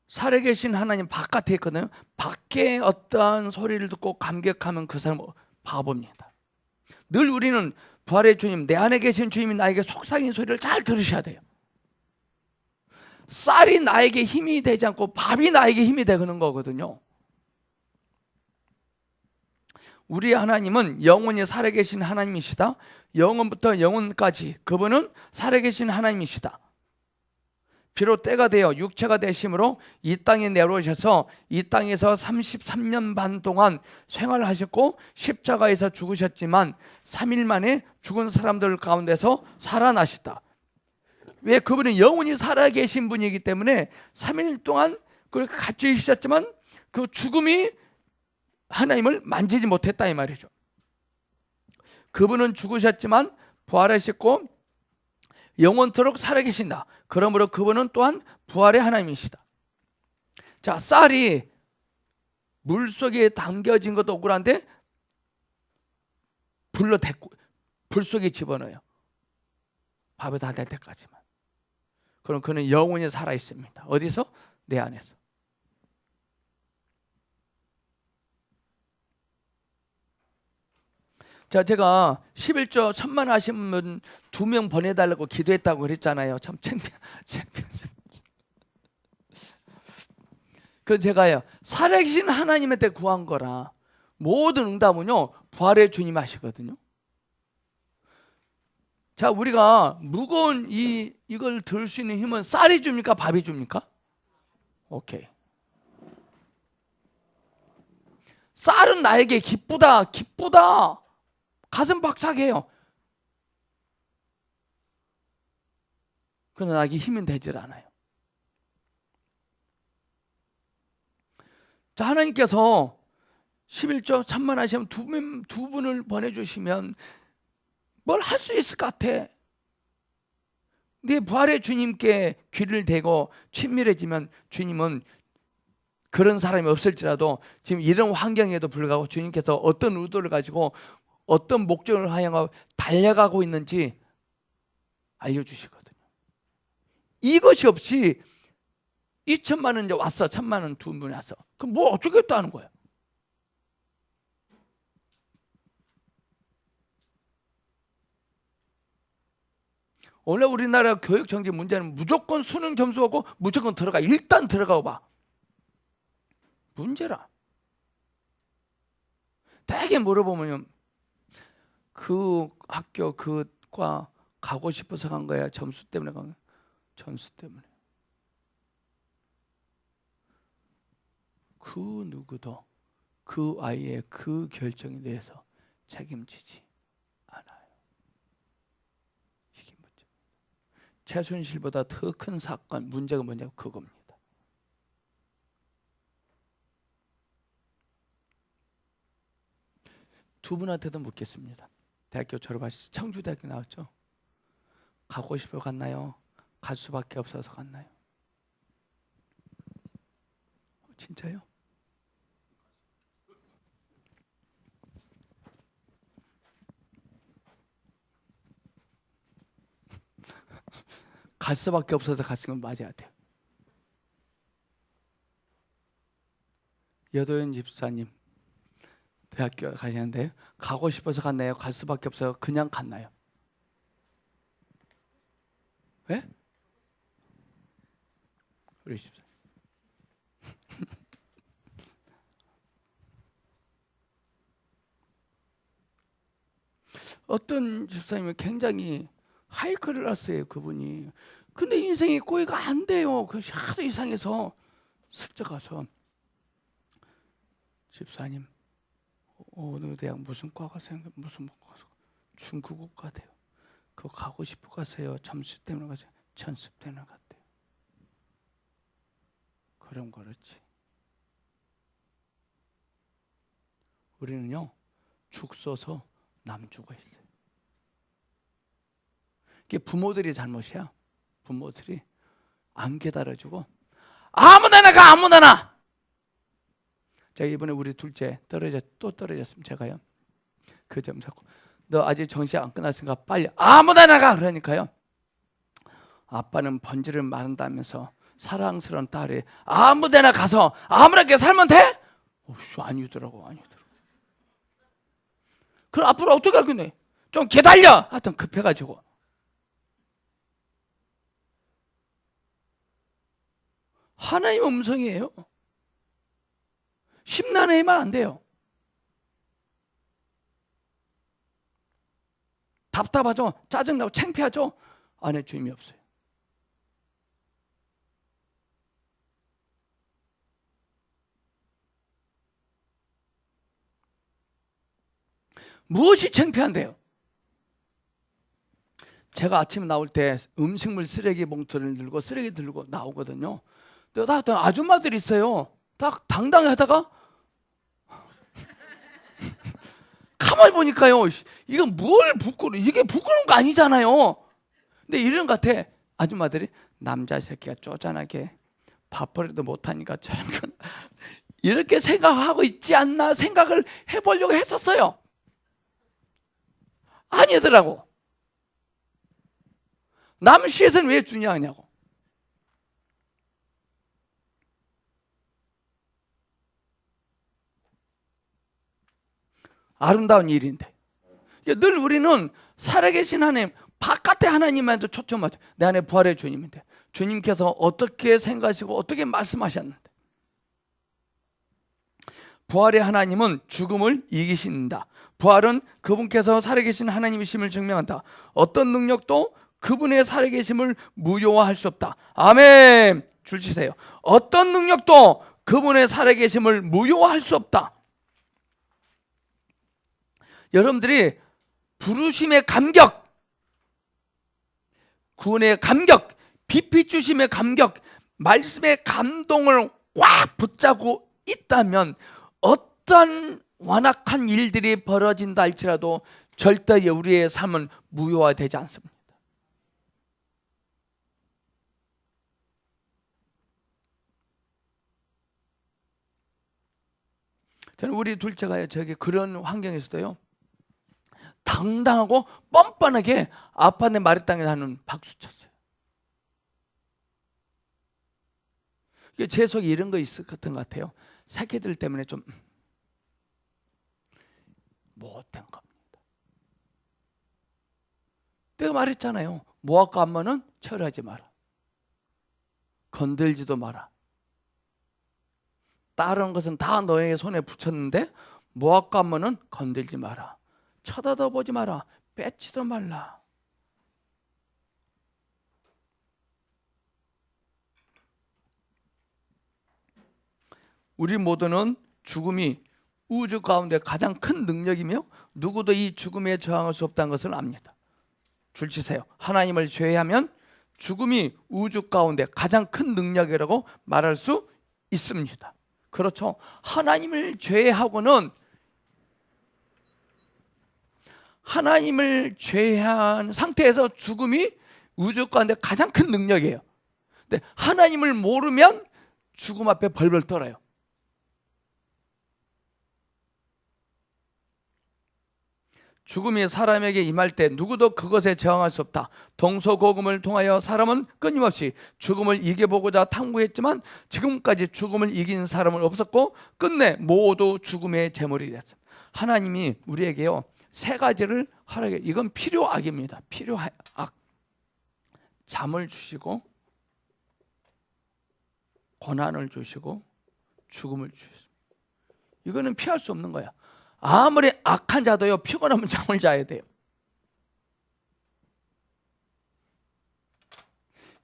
S1: 살아계신 하나님 바깥에 있거든요. 밖에 어떠한 소리를 듣고 감격하면 그 사람은 바보입니다. 늘 우리는 부활의 주님, 내 안에 계신 주님이 나에게 속삭이는 소리를 잘 들으셔야 돼요. 쌀이 나에게 힘이 되지 않고 밥이 나에게 힘이 되는 거거든요. 우리 하나님은 영원히 살아계신 하나님이시다. 영원부터 영원까지 그분은 살아계신 하나님이시다. 비록 때가 되어 육체가 되심으로 이 땅에 내려오셔서 이 땅에서 33년 반 동안 생활하셨고 십자가에서 죽으셨지만 3일 만에 죽은 사람들 가운데서 살아나셨다. 왜? 그분은 영원히 살아계신 분이기 때문에 3일 동안 그렇게 갇혀 있으셨지만 그 죽음이 하나님을 만지지 못했다 이 말이죠. 그분은 죽으셨지만 부활하셨고 영원토록 살아계신다. 그러므로 그분은 또한 부활의 하나님이시다. 자, 쌀이 물속에 담겨진 것도 억울한데 불 속에 집어넣어요. 밥이 다 될 때까지만. 그럼 그는 영원히 살아 있습니다. 어디서? 내 안에서. 자, 제가 11조 천만 하신 분 2명 보내달라고 기도했다고 그랬잖아요. 참 창피하죠. 그 제가요, 살아계신 하나님한테 구한 거라 모든 응답은요 부활의 주님 하시거든요. 자, 우리가 무거운 이걸 들 수 있는 힘은 쌀이 줍니까? 밥이 줍니까? 오케이. 쌀은 나에게 기쁘다 가슴 박차게요. 그러나 나에게 힘은 되질 않아요. 자, 하나님께서 11조 천만하시면 두 분을 보내주시면 뭘 할 수 있을 것 같아. 네 부활의 주님께 귀를 대고 친밀해지면 주님은 그런 사람이 없을지라도 지금 이런 환경에도 불구하고 주님께서 어떤 의도를 가지고 어떤 목적을 하여 달려가고 있는지 알려주시거든요. 이것이 없이 2천만 원 이제 왔어. 1,000만 원 두 분이 왔어. 그럼 뭐 어쩌겠다 하는 거야. 원래 우리나라 교육 정책 문제는 무조건 수능 점수하고 무조건 들어가. 일단 들어가 봐. 문제라. 되게 물어보면 그 학교 그과 가고 싶어서 간 거야? 점수 때문에 간 거야? 점수 때문에. 그 누구도 그 아이의 그 결정에 대해서 책임지지 않아요. 이게 문제. 최순실보다 더 큰 사건, 문제가 뭐냐고 그겁니다. 두 분한테도 묻겠습니다. 대학교 졸업하셔서 청주대학교 나왔죠? 가고 싶어 갔나요? 갈 수밖에 없어서 갔나요? 진짜요? 갈 수밖에 없어서 갔은 건 맞아야 돼요. 여도현 집사님 대학교 가시는데 가고 싶어서 갔나요? 갈 수밖에 없어서 그냥 갔나요? 왜? 우리 집사. 어떤 집사님은 굉장히 하이클을 했어요, 그분이. 근데 인생이 꼬이가 안 돼요. 그 하도 이상해서 슬쩍 가서 집사님 어느 대학 무슨 과가 생각 무슨 과 중국어과 돼요. 그거 가고 싶어 가세요. 점수 때문에 가세요. 전습 때문에 갔대요. 그럼 그렇지. 우리는요 죽 써서 남 죽어 있어요. 이게 부모들이 잘못이야. 부모들이 안 깨달아주고 아무데나 가 아무데나. 제가 이번에 우리 둘째 또 떨어졌으면 제가요 그 점 잡고 너 아직 정시 안 끝났으니까 빨리 아무데나 가 그러니까요. 아빠는 번지를 마른다면서 사랑스러운 딸이 아무데나 가서 아무렇게 살면 돼? 아니더라고. 그럼 앞으로 어떻게 하겠네? 좀 기다려. 하여튼 급해가지고. 하나님의 음성이에요. 심란해만 안 돼요. 답답하죠? 짜증나고 창피하죠? 안에 주님이 없어요. 무엇이 창피한데요? 제가 아침에 나올 때 음식물 쓰레기 봉투를 들고 쓰레기 들고 나오거든요. 다 아줌마들이 있어요. 딱 당당하다가 가만히 보니까요. 이건 뭘 부끄러워. 이게 부끄러운 거 아니잖아요. 근데 이런 것 같아. 아줌마들이 남자 새끼가 쪼잔하게 밥벌이도 못하니까 저런 건 이렇게 생각하고 있지 않나 생각을 해보려고 했었어요. 아니더라고. 남 시에서는 왜 중요하냐고. 아름다운 일인데 늘 우리는 살아계신 하나님 바깥의 하나님한테 초점하죠. 내 안에 부활의 주님인데 주님께서 어떻게 생각하시고 어떻게 말씀하셨는데 부활의 하나님은 죽음을 이기신다. 부활은 그분께서 살아계신 하나님이심을 증명한다. 어떤 능력도 그분의 살아계심을 무효화할 수 없다. 아멘. 줄 치세요. 어떤 능력도 그분의 살아계심을 무효화할 수 없다. 여러분들이 부르심의 감격, 구원의 감격, 빛 주심의 감격, 말씀의 감동을 꽉 붙잡고 있다면 어떤 완악한 일들이 벌어진다 할지라도 절대 우리의 삶은 무효화되지 않습니다. 저는 우리 둘째가 저기 그런 환경에서도요, 당당하고 뻔뻔하게 아빠네 말에 하는 박수 쳤어요. 이게 제 속에 이런 거 있었던 것 같아요. 새끼들 때문에 좀 못된 겁니다. 내가 말했잖아요. 모압과 암몬은 철회하지 마라. 건들지도 마라. 다른 것은 다 너의 손에 붙였는데 모압과 암몬은 건들지 마라. 쳐다도 보지 마라. 뺏지도 말라. 우리 모두는 죽음이 우주 가운데 가장 큰 능력이며 누구도 이 죽음에 저항할 수 없다는 것을 압니다. 줄치세요. 하나님을 제외하면 죽음이 우주 가운데 가장 큰 능력이라고 말할 수 있습니다. 그렇죠. 하나님을 제외하고는, 하나님을 제외한 상태에서 죽음이 우주 가운데 가장 큰 능력이에요. 근데 하나님을 모르면 죽음 앞에 벌벌 떨어요. 죽음이 사람에게 임할 때 누구도 그것에 저항할 수 없다. 동서고금을 통하여 사람은 끊임없이 죽음을 이겨보고자 탐구했지만 지금까지 죽음을 이긴 사람은 없었고 끝내 모두 죽음의 제물이 됐습니다. 하나님이 우리에게요, 세 가지를 하라게, 이건 필요악입니다. 필요악. 잠을 주시고 고난을 주시고 죽음을 주셨습니다. 이거는 피할 수 없는 거야. 아무리 악한 자도요, 피곤하면 잠을 자야 돼요.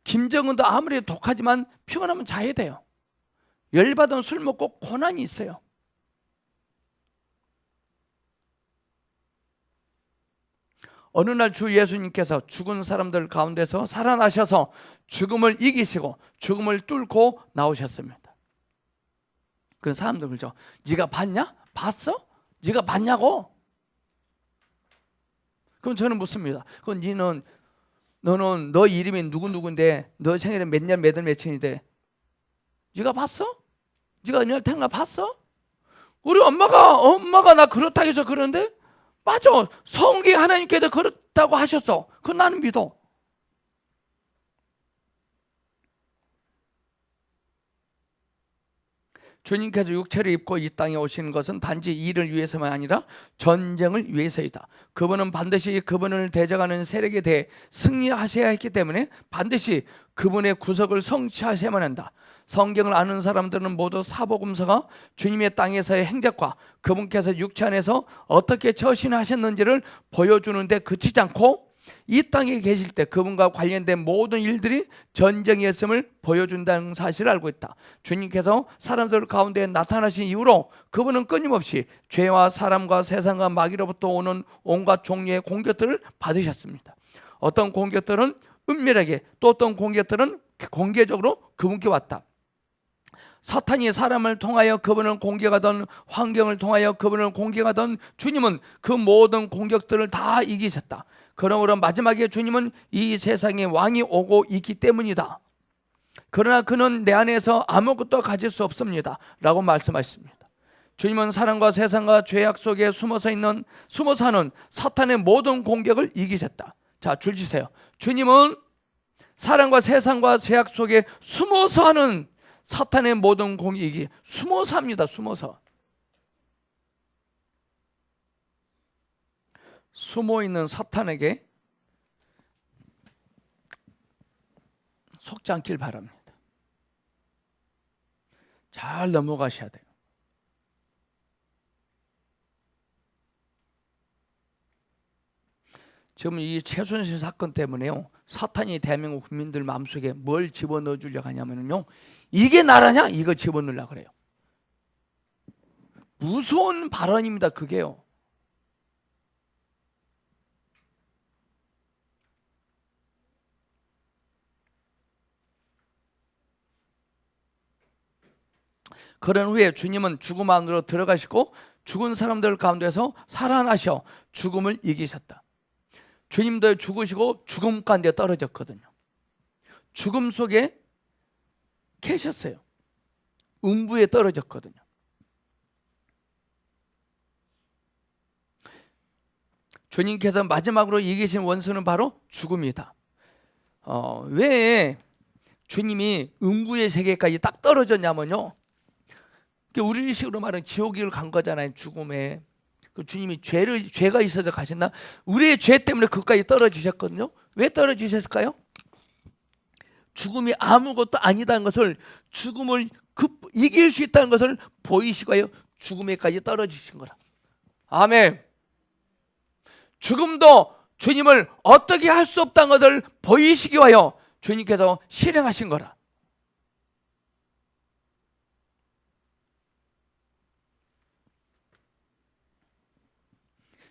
S1: 김정은도 아무리 독하지만 피곤하면 자야 돼요. 열받으면 술 먹고 고난이 있어요. 어느 날 주 예수님께서 죽은 사람들 가운데서 살아나셔서 죽음을 이기시고 죽음을 뚫고 나오셨습니다. 그 사람들 그러죠. 네가 봤냐? 봤어? 네가 봤냐고? 그럼 저는 묻습니다. 그럼 너는 너 이름이 누구인데 너 생일은 몇 년 몇 월 며칠인데 네가 봤어? 네가 어느 날 태어나 봤어? 우리 엄마가 나 그렇다고 해서 그러는데 맞아. 성경에 하나님께서 그렇다고 하셨어. 그건 나는 믿어. 주님께서 육체를 입고 이 땅에 오시는 것은 단지 일을 위해서만 아니라 전쟁을 위해서이다. 그분은 반드시 그분을 대적하는 세력에 대해 승리하셔야 했기 때문에 반드시 그분의 구속을 성취하셔야만 한다. 성경을 아는 사람들은 모두 사복음서가 주님의 땅에서의 행적과 그분께서 육체 안에서 어떻게 처신하셨는지를 보여주는 데 그치지 않고 이 땅에 계실 때 그분과 관련된 모든 일들이 전쟁이었음을 보여준다는 사실을 알고 있다. 주님께서 사람들 가운데 나타나신 이후로 그분은 끊임없이 죄와 사람과 세상과 마귀로부터 오는 온갖 종류의 공격들을 받으셨습니다. 어떤 공격들은 은밀하게, 또 어떤 공격들은 공개적으로 그분께 왔다. 사탄이 사람을 통하여 그분을 공격하던, 환경을 통하여 그분을 공격하던 주님은 그 모든 공격들을 다 이기셨다. 그러므로 마지막에 주님은 이 세상에 왕이 오고 있기 때문이다. 그러나 그는 내 안에서 아무것도 가질 수 없습니다 라고 말씀하십니다. 주님은 사랑과 세상과 죄악 속에 숨어서 하는 사탄의 모든 공격을 이기셨다. 자, 줄 치세요. 주님은 사랑과 세상과 죄악 속에 숨어서 하는 사탄의 모든 공격이 숨어서 합니다. 숨어서. 숨어있는 사탄에게 속지 않길 바랍니다. 잘 넘어가셔야 돼요. 지금 이 최순실 사건 때문에요, 사탄이 대한민국 국민들 마음속에 뭘 집어넣어 주려고 하냐면요, 이게 나라냐? 이거 집어넣으려고 그래요. 무서운 발언입니다. 그게요. 그런 후에 주님은 죽음 안으로 들어가시고 죽은 사람들 가운데서 살아나셔 죽음을 이기셨다. 주님도 죽으시고 죽음 가운데 떨어졌거든요. 죽음 속에 계셨어요. 음부에 떨어졌거든요. 주님께서 마지막으로 이기신 원수는 바로 죽음이다. 왜 주님이 음부의 세계까지 딱 떨어졌냐면요, 우리식으로 말하면 지옥을 간 거잖아요. 죽음에. 그 주님이 죄가 있어서 가셨나? 우리의 죄 때문에 그까지 떨어지셨거든요. 왜 떨어지셨을까요? 죽음이 아무것도 아니다는 것을, 죽음을 이길 수 있다는 것을 보이시고요, 죽음에까지 떨어지신 거라. 아멘. 죽음도 주님을 어떻게 할 수 없다는 것을 보이시기 위하여 주님께서 실행하신 거라.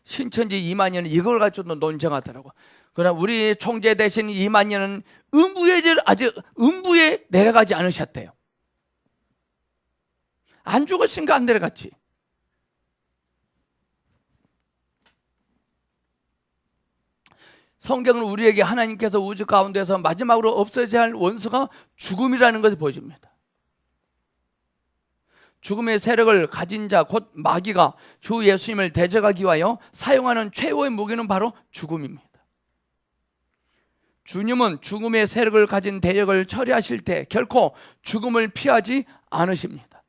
S1: 신천지 이만희는 이걸 가지고도 논쟁하더라고. 그러나 우리 총재 되신 이만희는 아직 음부에 내려가지 않으셨대요. 안 죽었으니까 안 내려갔지. 성경은 우리에게 하나님께서 우주 가운데서 마지막으로 없어져야 할 원수가 죽음이라는 것을 보여줍니다. 죽음의 세력을 가진 자 곧 마귀가 주 예수님을 대적하기 위하여 사용하는 최후의 무기는 바로 죽음입니다. 주님은 죽음의 세력을 가진 대적을 처리하실 때 결코 죽음을 피하지 않으십니다.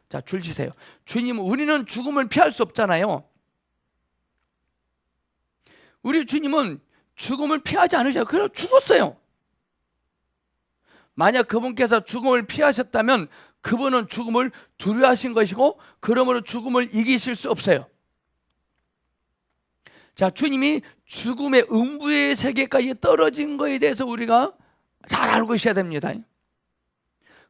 S1: 자, 줄 치세요. 우리는 죽음을 피할 수 없잖아요. 우리 주님은 죽음을 피하지 않으셔요. 그래서 죽었어요. 만약 그분께서 죽음을 피하셨다면 그분은 죽음을 두려워하신 것이고 그러므로 죽음을 이기실 수 없어요. 자, 주님이 죽음의 음부의 세계까지 떨어진 것에 대해서 우리가 잘 알고 있어야 됩니다.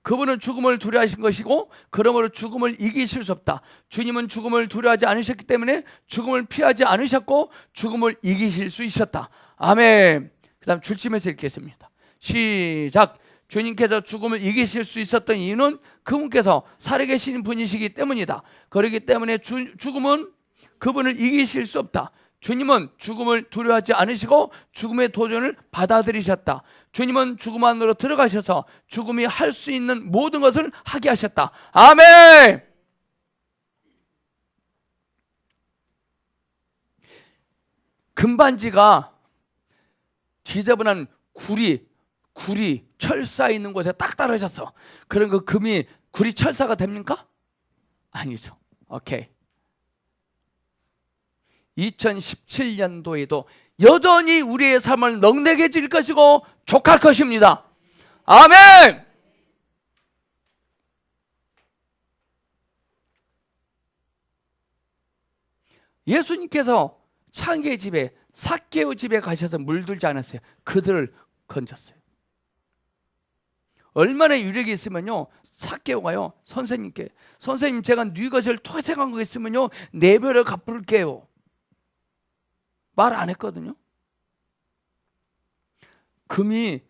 S1: 그분은 죽음을 두려워하신 것이고 그러므로 죽음을 이기실 수 없다. 주님은 죽음을 두려워하지 않으셨기 때문에 죽음을 피하지 않으셨고 죽음을 이기실 수 있었다. 아멘. 그 다음 줄치면서 읽겠습니다. 시작. 주님께서 죽음을 이기실 수 있었던 이유는 그분께서 살아계신 분이시기 때문이다. 그렇기 때문에 죽음은 그분을 이기실 수 없다. 주님은 죽음을 두려워하지 않으시고 죽음의 도전을 받아들이셨다. 주님은 죽음 안으로 들어가셔서 죽음이 할 수 있는 모든 것을 하게 하셨다. 아멘. 금반지가 지저분한 구리 철사 있는 곳에 딱 떨어졌어. 그런 그 금이 구리 철사가 됩니까? 아니죠. 오케이. 2017년도에도 여전히 우리의 삶을 넉넉해질 것이고 족할 것입니다. 아멘. 예수님께서 창기의 집에 삭개오 집에 가셔서 물들지 않았어요. 그들을 건졌어요. 얼마나 유력이 있으면요, 삭개오가요 선생님께, 선생님 제가 네 것을 토색한 거 있으면요 네 배를 갚을게요. 말 안 했거든요. 금이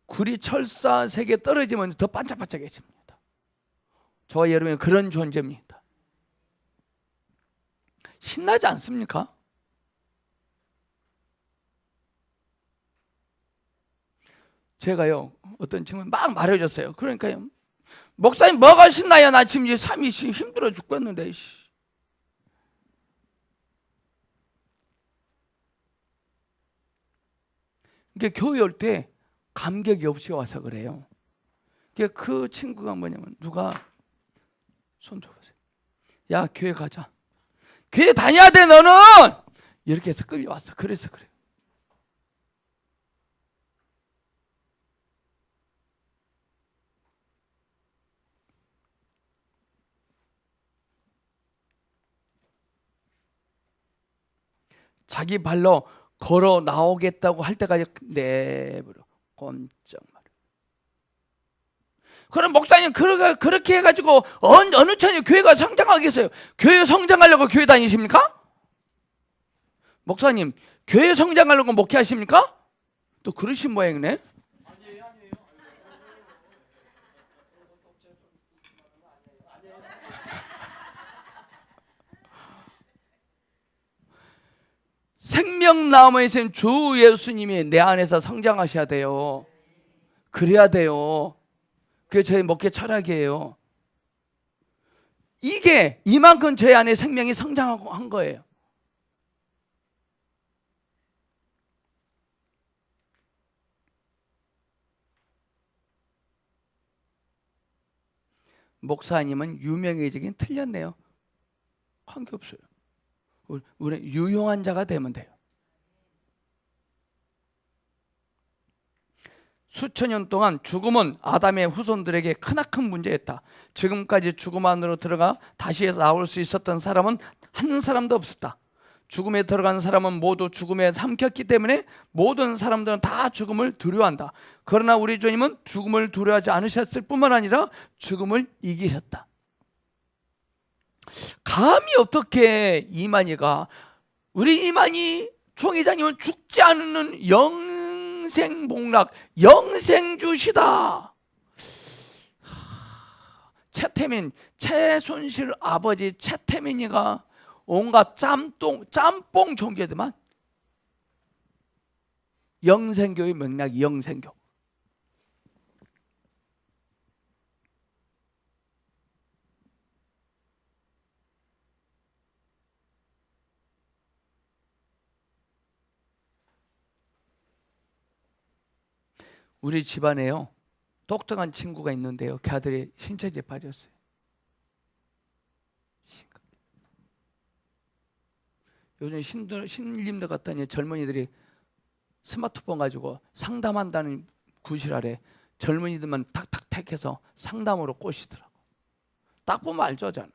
S1: 구리 철사 색에 떨어지면 더 반짝반짝해집니다. 저와 여러분은 그런 존재입니다. 신나지 않습니까? 제가요 어떤 친구가 막 말해줬어요. 그러니까요, 목사님 뭐가 신나요? 나 지금 이제 삶이 힘들어 죽겠는데. 이게 교회 올 때 감격이 없이 와서 그래요. 그 친구가 뭐냐면, 누가 손 줘보세요. 야, 교회 가자. 교회 다녀야 돼 너는. 이렇게 해서 끌려왔어. 그래서 그래요. 자기 발로 걸어 나오겠다고 할 때까지 내버려 꼼짝 말아. 그럼 목사님 그렇게 해가지고 어느 천이 교회가 성장하겠어요? 교회 성장하려고 교회 다니십니까? 목사님 교회 성장하려고 목회하십니까? 또 그러신 모양이네. 생명나무에 있는 주 예수님이 내 안에서 성장하셔야 돼요. 그래야 돼요. 그게 저희 목회 철학이에요. 이게 이만큼 저희 안에 생명이 성장하고 한 거예요. 목사님은 유명해지긴 틀렸네요. 관계없어요. 우리 유용한 자가 되면 돼요. 수천 년 동안 죽음은 아담의 후손들에게 크나큰 문제였다. 지금까지 죽음 안으로 들어가 다시 나올 수 있었던 사람은 한 사람도 없었다. 죽음에 들어간 사람은 모두 죽음에 삼켰기 때문에 모든 사람들은 다 죽음을 두려워한다. 그러나 우리 주님은 죽음을 두려워하지 않으셨을 뿐만 아니라 죽음을 이기셨다. 감히 어떻게 이만희가, 우리 이만희 총회장님은 죽지 않는 영생복락, 영생주시다. 최태민, 최순실 아버지 최태민이가 온갖 짬뽕 종교들만 영생교의 맥락이 영생교. 우리 집안에요, 똑똑한 친구가 있는데요, 그 아들이 신체제에 빠졌어요. 요즘 신림대 갔더니 젊은이들이 스마트폰 가지고 상담한다는 구실 아래 젊은이들만 탁탁 택해서 상담으로 꼬시더라고. 딱 보면 알죠, 저는.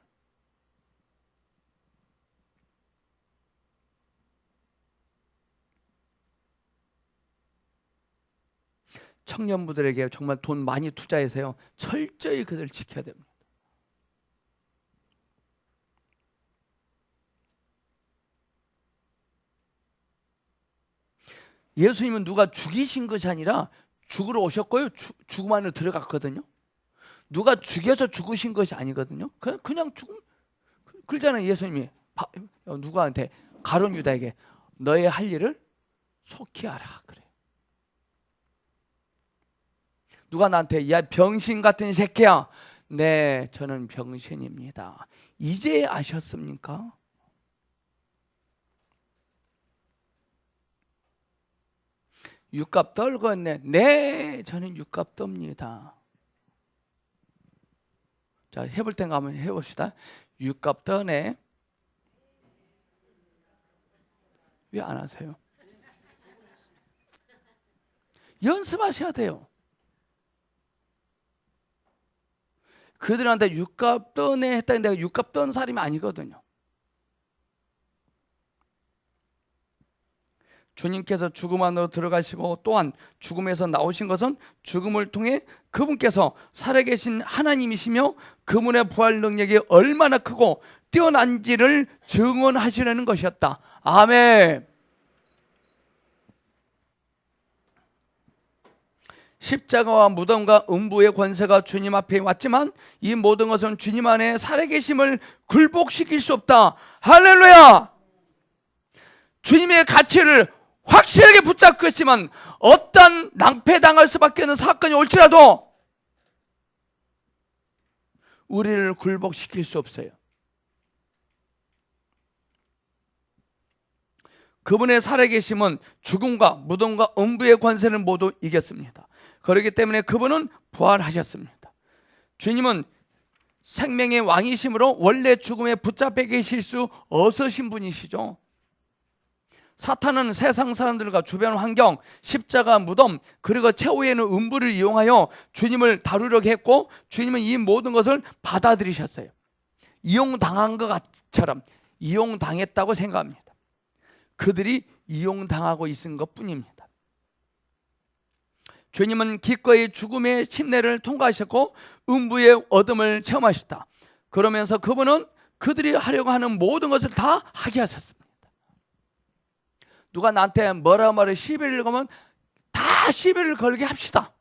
S1: 청년부들에게 정말 돈 많이 투자해서요, 철저히 그들을 지켜야 됩니다. 예수님은 누가 죽이신 것이 아니라 죽으러 오셨고요, 죽음 안으로 들어갔거든요. 누가 죽여서 죽으신 것이 아니거든요. 그냥 죽음. 그러잖아요, 예수님이 누구한테, 가룟 유다에게 너의 할 일을 속히 하라 그래. 누가 나한테 야 병신 같은 새끼야, 네 저는 병신입니다, 이제 아셨습니까? 육갑 떨궜네, 네 저는 육갑 떱니다. 자, 해볼 땐가 한번 해봅시다. 육갑 떠네. 왜 안 하세요? 연습하셔야 돼요. 그들한테 육갑 떠네 했다니 내가 육갑 떤 사람이 아니거든요. 주님께서 죽음 안으로 들어가시고 또한 죽음에서 나오신 것은 죽음을 통해 그분께서 살아계신 하나님이시며 그분의 부활 능력이 얼마나 크고 뛰어난지를 증언하시려는 것이었다. 아멘. 십자가와 무덤과 음부의 권세가 주님 앞에 왔지만 이 모든 것은 주님 안에 살아계심을 굴복시킬 수 없다. 할렐루야. 주님의 가치를 확실하게 붙잡고 있지만 어떤 낭패당할 수밖에 없는 사건이 올지라도 우리를 굴복시킬 수 없어요. 그분의 살아계심은 죽음과 무덤과 음부의 권세를 모두 이겼습니다. 그렇기 때문에 그분은 부활하셨습니다. 주님은 생명의 왕이심으로 원래 죽음에 붙잡혀 계실 수 없으신 분이시죠. 사탄은 세상 사람들과 주변 환경, 십자가, 무덤, 그리고 최후에는 음부를 이용하여 주님을 다루려고 했고, 주님은 이 모든 것을 받아들이셨어요. 이용당한 것처럼 이용당했다고 생각합니다. 그들이 이용당하고 있는 것뿐입니다. 주님은 기꺼이 죽음의 침례를 통과하셨고 음부의 어둠을 체험하셨다. 그러면서 그분은 그들이 하려고 하는 모든 것을 다 하게 하셨습니다. 누가 나한테 뭐라 시비를 걸면 다 시비를 걸게 합시다.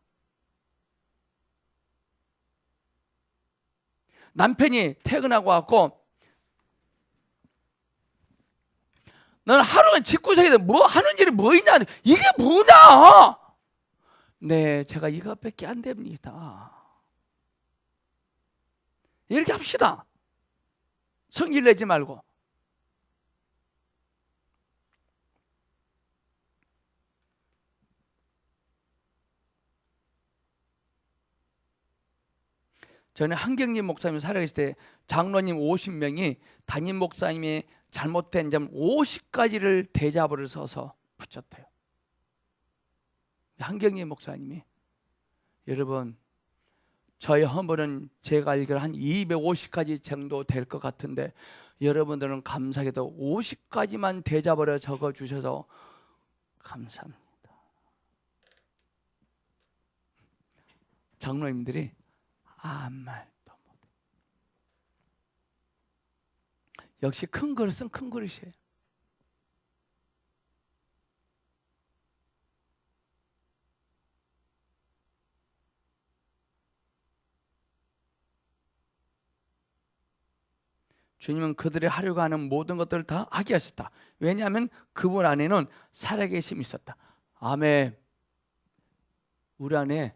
S1: 남편이 퇴근하고 왔고 너는 하루는 집구석에서 뭐 하는 일이 뭐 있냐? 이게 뭐냐? 네, 제가 이것밖에 안 됩니다. 이렇게 합시다. 성질 내지 말고. 저는 한경림 목사님 살아계실 때 장로님 50명이 담임 목사님이 잘못된 점 50가지를 대잡으로 서서 붙였대요. 한경림 목사님이. 여러분, 저희 허물은 제가 알기로 한 250가지 정도 될 것 같은데 여러분들은 감사하게도 50가지만 대잡으로 적어주셔서 감사합니다. 장로님들이 아무 말도 못해. 역시 큰 그릇은 큰 그릇이에요. 주님은 그들이 하려고 하는 모든 것들을 다 하게 하셨다. 왜냐하면 그분 안에는 살아계심이 있었다. 아멘. 우리 안에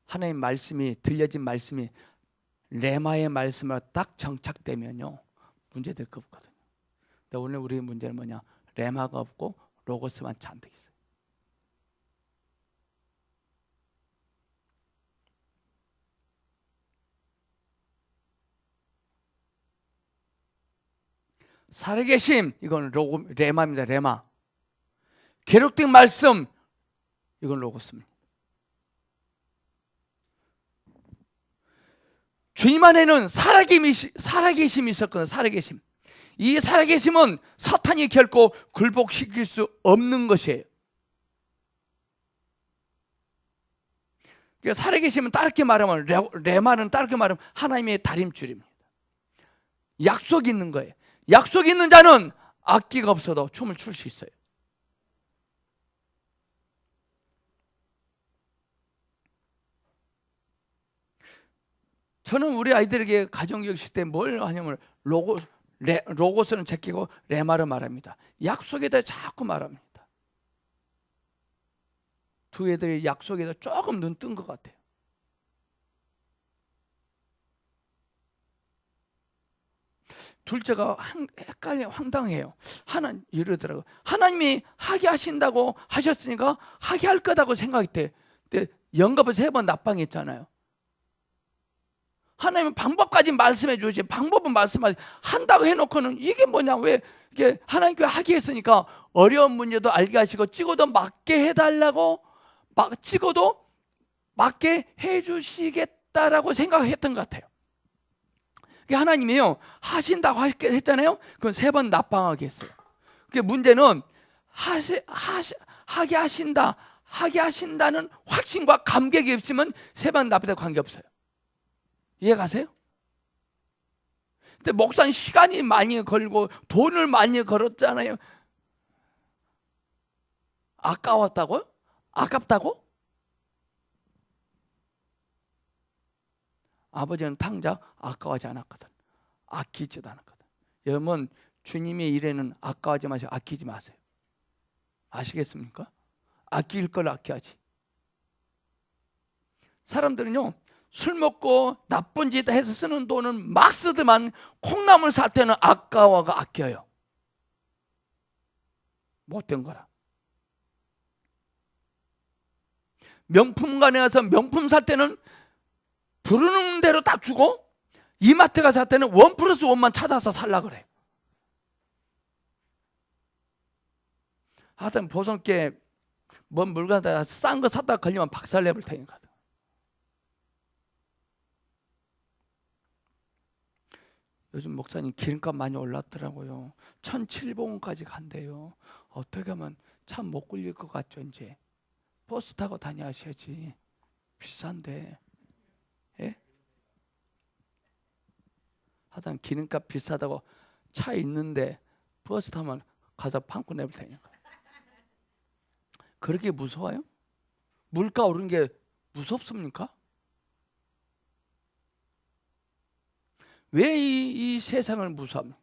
S1: 하나님 말씀이 들려진 말씀이 레마의 말씀으로 딱 정착되면요 문제될 거 없거든요. 근데 오늘 우리의 문제는 뭐냐? 레마가 없고 로고스만 잔뜩 있어요. 살아계심 이건 레마입니다. 레마. 기록된 말씀 이건 로고스입니다. 주님 안에는 살아계심이 있었거든요. 살아계심. 이 살아계심은 사탄이 결코 굴복시킬 수 없는 것이에요. 그러니까 살아계심은 다르게 말하면 레마는 다르게 말하면 하나님의 다림줄입니다. 약속이 있는 거예요. 약속이 있는 자는 악기가 없어도 춤을 출 수 있어요. 저는 우리 아이들에게 가정교육 실 때 뭘 하냐면 로고스는 제끼고 레마를 말합니다. 약속에 대해 자꾸 말합니다. 두 애들이 약속에 대해 조금 눈 뜬 것 같아요. 둘째가 헷갈려 황당해요. 이러더라고요. 하나님이 하게 하신다고 하셨으니까 하게 할 거다고 생각했대. 근데 영겁을 3번 납방했잖아요. 하나님은 방법까지 말씀해 주지. 방법은 말씀하지. 한다고 해놓고는 이게 뭐냐? 왜 이게 하나님께 하게 했으니까 어려운 문제도 알게 하시고 찍어도 맞게 해달라고 찍어도 맞게 해주시겠다라고 생각했던 것 같아요. 하나님이요 하신다고 했잖아요. 그건 3번 납방하게 했어요. 그게 문제는 하게 하신다는 확신과 감격이 없으면 3번 납부에 관계없어요. 이해 가세요? 근데 목사님 시간이 많이 걸고 돈을 많이 걸었잖아요. 아까웠다고요? 아깝다고? 아버지는 탕자 아까워하지 않았거든. 아끼지도 않았거든. 여러분 주님의 일에는 아까워하지 마세요. 아끼지 마세요. 아시겠습니까? 아낄 걸 아껴야지. 사람들은요 술 먹고 나쁜 짓 해서 쓰는 돈은 막 쓰더만 콩나물 살 때는 아까워가 아껴요. 못된 거라. 명품관에 가서 명품 살 때는 부르는 대로 딱 주고 이마트 가서 살 때는 1+1만 찾아서 살라 그래. 하여튼 보성께 뭔 물건 싼 거 샀다가 걸리면 박살 내볼 테니까. 요즘 목사님 기름값 많이 올랐더라고요. 1,700원까지 간대요. 어떻게 하면 참 못 굴릴 것 같죠. 이제 버스 타고 다녀야지. 비싼데. 예? 하여튼 기름값 비싸다고 차 있는데 버스 타면 가서 판고 내볼 테니까. 그렇게 무서워요? 물가 오른 게 무섭습니까? 왜 이 세상을 무서워합니까?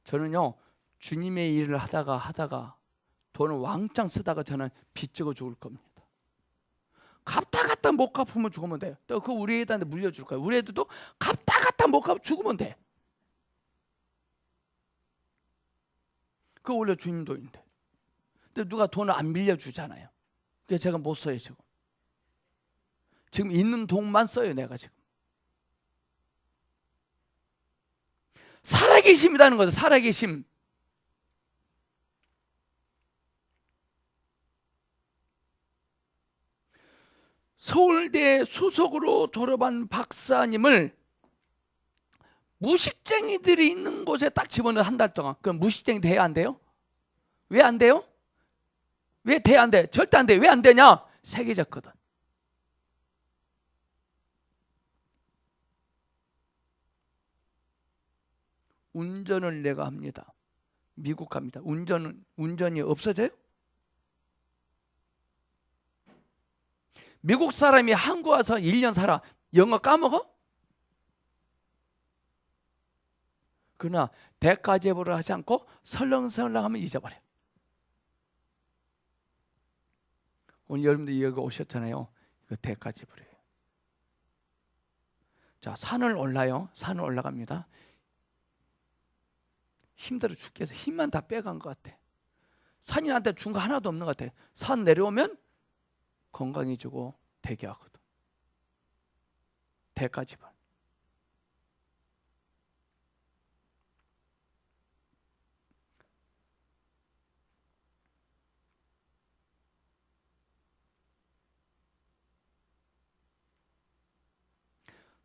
S1: 저는요 주님의 일을 하다가 돈을 왕창 쓰다가 저는 빚지고 죽을 겁니다. 갚다 못 갚으면 죽으면 돼요. 또 그 우리 애들한테 물려줄 거예요. 우리 애들도 갚다 못 갚으면 죽으면 돼. 그거 원래 주님 돈인데. 근데 누가 돈을 안 빌려주잖아요. 그래서 제가 못 써요 지금. 지금 있는 돈만 써요 내가 지금. 살아계심이라는 거죠. 살아계심. 서울대 수석으로 졸업한 박사님을 무식쟁이들이 있는 곳에 딱 집어넣어 한 달 동안. 그럼 무식쟁이 돼야 안 돼요? 왜 안 돼요? 왜 돼야 안 돼? 절대 안 돼. 왜 안 되냐? 세계적거든. 운전을 내가 합니다. 미국 갑니다. 운전이 없어져요? 미국 사람이 한국 와서 1년 살아. 영어 까먹어? 그러나 대가제보를 하지 않고 설렁설렁하면 잊어버려. 오늘 여러분들 여기 오셨잖아요. 이거 대가제보래요. 자, 산을 올라요. 산을 올라갑니다. 힘들어 죽겠어. 힘만 다 빼간 것 같아. 산이 나한테 준 거 하나도 없는 것 같아. 산 내려오면 건강해지고 대기하거든. 대가지발.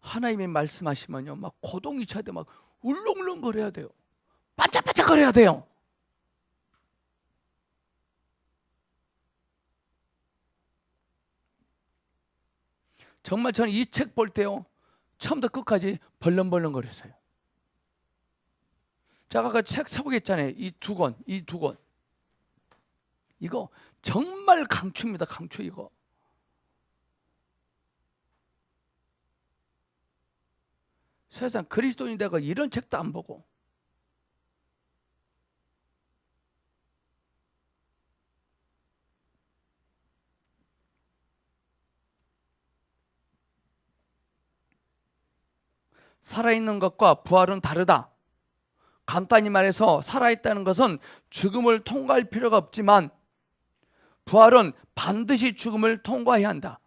S1: 하나님이 말씀하시면요, 막 고동이 쳐야 돼, 막 울렁울렁 거려야 돼요. 반짝반짝 거려야 돼요. 정말 저는 이 책 볼 때요, 처음부터 끝까지 벌렁벌렁 거렸어요. 제가 아까 책 사보겠잖아요. 이 두 권. 이거 정말 강추입니다. 강추 이거. 세상 그리스도인 되고 이런 책도 안 보고. 살아있는 것과 부활은 다르다. 간단히 말해서 살아있다는 것은 죽음을 통과할 필요가 없지만 부활은 반드시 죽음을 통과해야 한다.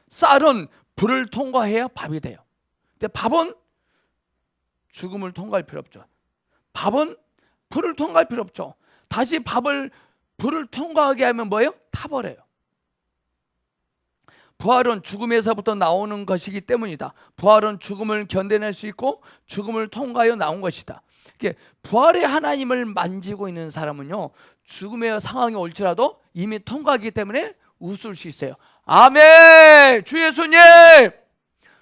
S1: 쌀은 불을 통과해야 밥이 돼요. 근데 밥은 죽음을 통과할 필요 없죠. 밥은 불을 통과할 필요 없죠. 다시 불을 통과하게 하면 뭐예요? 타버려요. 부활은 죽음에서부터 나오는 것이기 때문이다. 부활은 죽음을 견뎌낼 수 있고 죽음을 통과하여 나온 것이다. 부활의 하나님을 만지고 있는 사람은요, 죽음의 상황이 올지라도 이미 통과하기 때문에 웃을 수 있어요. 아멘! 주 예수님!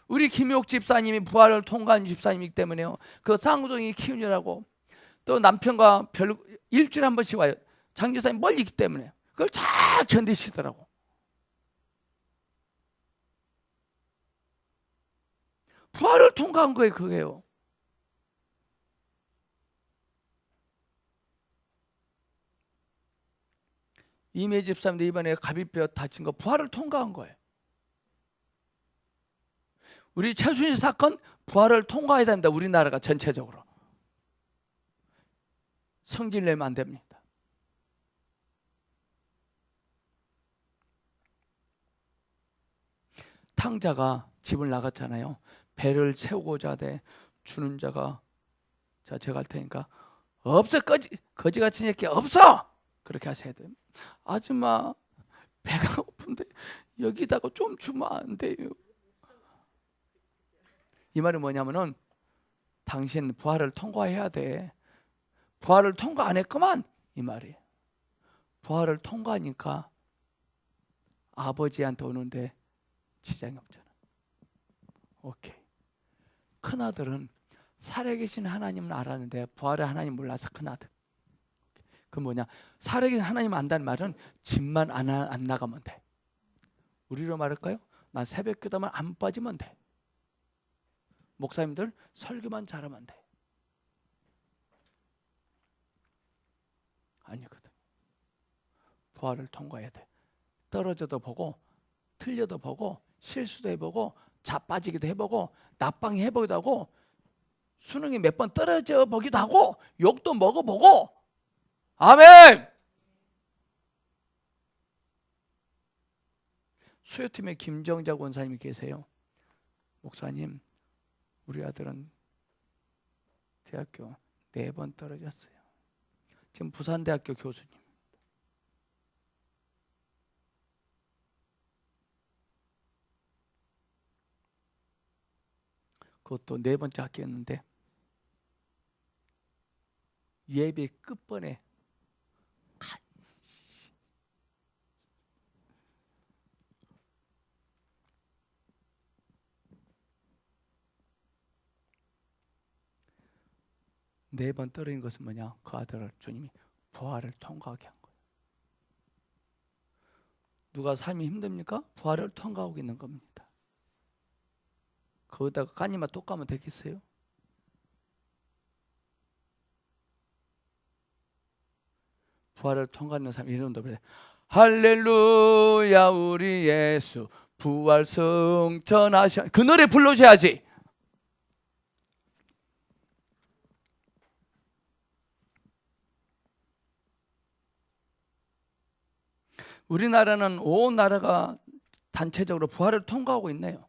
S1: 우리 김욕 집사님이 부활을 통과한 집사님이기 때문에요, 그 쌍둥이 키우느라고 또 남편과 일주일에 한 번씩 와요. 장 집사님 멀리 있기 때문에 그걸 잘 견디시더라고. 부활을 통과한 거예요, 그게요. 이미 집사님도 이번에 갑이뼈 다친 거 부활을 통과한 거예요. 우리 최순실 사건 부활을 통과해야 됩니다. 우리나라가 전체적으로. 성질 내면 안 됩니다. 탕자가 집을 나갔잖아요. 배를 채우고자 돼. 주는 자가, 자, 제가 할 테니까 없어, 거지 같은 새끼 없어, 그렇게 하셔야 돼요. 아줌마 배가 고픈데 여기다가 좀 주면 안 돼요. 이 말이 뭐냐면은 당신 부활을 통과해야 돼. 부활을 통과 안 했구만, 이 말이에요. 부활을 통과하니까 아버지한테 오는데 지장이 없잖아. 오케이. 큰아들은 살아계신 하나님은 알았는데 부활의 하나님 몰라서 큰아들. 그 뭐냐, 살아계신 하나님 안다는 말은 집만 안 나가면 돼. 우리로 말할까요? 난 새벽 기도만 안 빠지면 돼. 목사님들 설교만 잘하면 돼. 아니거든. 부활을 통과해야 돼. 떨어져도 보고, 틀려도 보고, 실수도 해보고, 자빠지기도 해보고, 납방이 해보기도 하고, 수능이 몇 번 떨어져 보기도 하고, 욕도 먹어보고. 아멘. 수요팀에 김정자 권사님이 계세요. 목사님, 우리 아들은 대학교 4번 떨어졌어요. 지금 부산대학교 교수님. 그것도 4번째 학기였는데 예배 끝번에 네 번 떨어진 것은 뭐냐? 그 아들을 주님이 부활을 통과하게 한 거예요. 누가 삶이 힘듭니까? 부활을 통과하고 있는 겁니다. 거기다가 까니만 또 까면 되겠어요? 부활을 통과하는 사람 이름도 그래. 할렐루야 우리 예수 부활 승천하셔. 그 노래 불러줘야지. 우리나라는 온 나라가 단체적으로 부활을 통과하고 있네요.